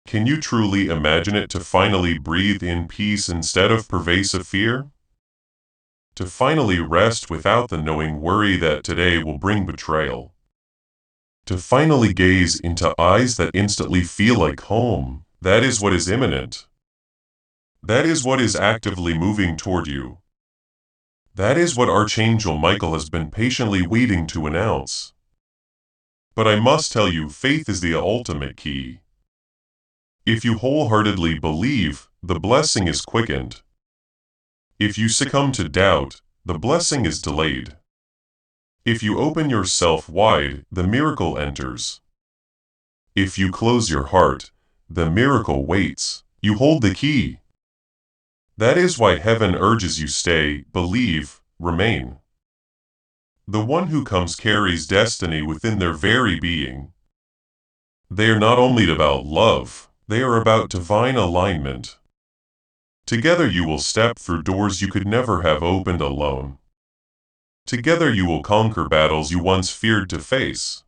Can you truly imagine it to finally breathe in peace instead of pervasive fear? To finally rest without the knowing worry that today will bring betrayal. To finally gaze into eyes that instantly feel like home. That is what is imminent. That is what is actively moving toward you. That is what Archangel Michael has been patiently waiting to announce. But I must tell you, faith is the ultimate key. If you wholeheartedly believe, the blessing is quickened. If you succumb to doubt, the blessing is delayed. If you open yourself wide, the miracle enters. If you close your heart, the miracle waits. You hold the key. That is why heaven urges you stay, believe, remain. The one who comes carries destiny within their very being. They are not only about love, they are about divine alignment. Together you will step through doors you could never have opened alone. Together you will conquer battles you once feared to face.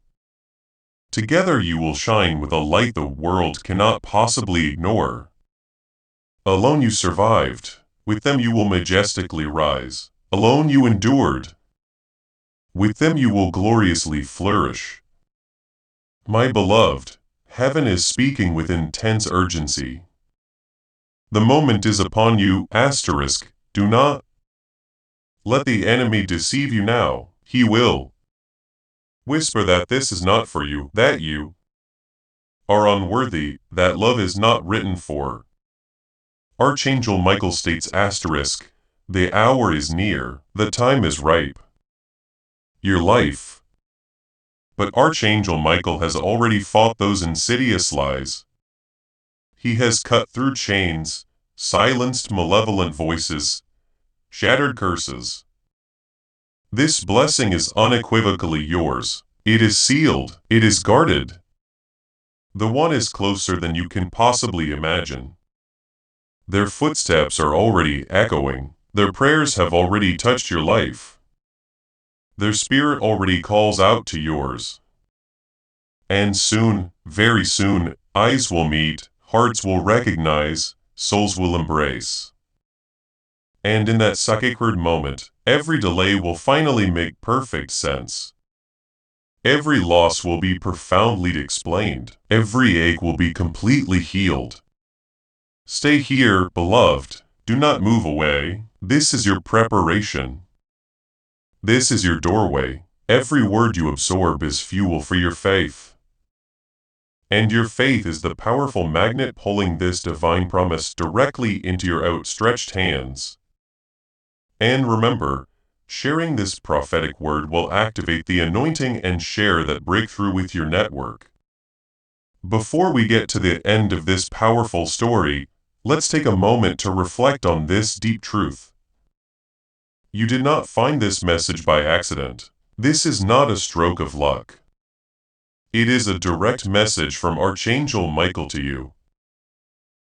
Together you will shine with a light the world cannot possibly ignore. Alone you survived. With them you will majestically rise. Alone you endured. With them you will gloriously flourish. My beloved, heaven is speaking with intense urgency. The moment is upon you, asterisk, do not let the enemy deceive you now. He will. Whisper that this is not for you, that you are unworthy, that love is not written for. Archangel Michael states asterisk, the hour is near, the time is ripe. Your life. But Archangel Michael has already fought those insidious lies. He has cut through chains, silenced malevolent voices, shattered curses. This blessing is unequivocally yours. It is sealed, it is guarded. The one is closer than you can possibly imagine. Their footsteps are already echoing. Their prayers have already touched your life. Their spirit already calls out to yours. And soon, very soon, eyes will meet, hearts will recognize, souls will embrace. And in that sacred moment, every delay will finally make perfect sense. Every loss will be profoundly explained. Every ache will be completely healed. Stay here, beloved. Do not move away. This is your preparation. This is your doorway. Every word you absorb is fuel for your faith. And your faith is the powerful magnet pulling this divine promise directly into your outstretched hands. And remember, sharing this prophetic word will activate the anointing and share that breakthrough with your network. Before we get to the end of this powerful story, let's take a moment to reflect on this deep truth. You did not find this message by accident. This is not a stroke of luck. It is a direct message from Archangel Michael to you.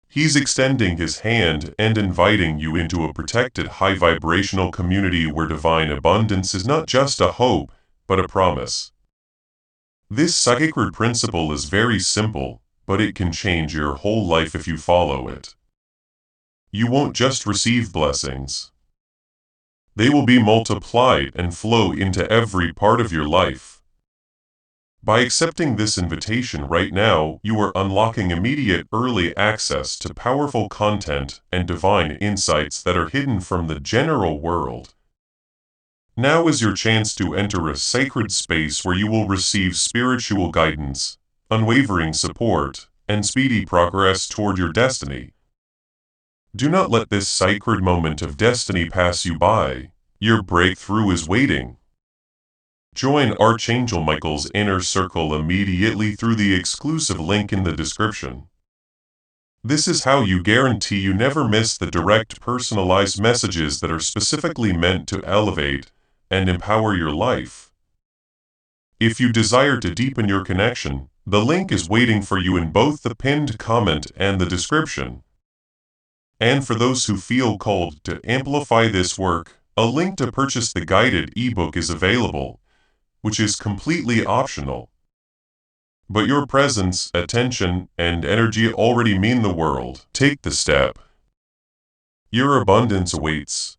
He's extending his hand and inviting you into a protected high-vibrational community where divine abundance is not just a hope, but a promise. This sacred principle is very simple, but it can change your whole life if you follow it. You won't just receive blessings. They will be multiplied and flow into every part of your life. By accepting this invitation right now, you are unlocking immediate early access to powerful content and divine insights that are hidden from the general world. Now is your chance to enter a sacred space where you will receive spiritual guidance, unwavering support, and speedy progress toward your destiny. Do not let this sacred moment of destiny pass you by. Your breakthrough is waiting. Join Archangel Michael's inner circle immediately through the exclusive link in the description. This is how you guarantee you never miss the direct personalized messages that are specifically meant to elevate and empower your life. If you desire to deepen your connection, the link is waiting for you in both the pinned comment and the description. And for those who feel called to amplify this work, a link to purchase the guided ebook is available, which is completely optional. But your presence, attention, and energy already mean the world. Take the step. Your abundance awaits.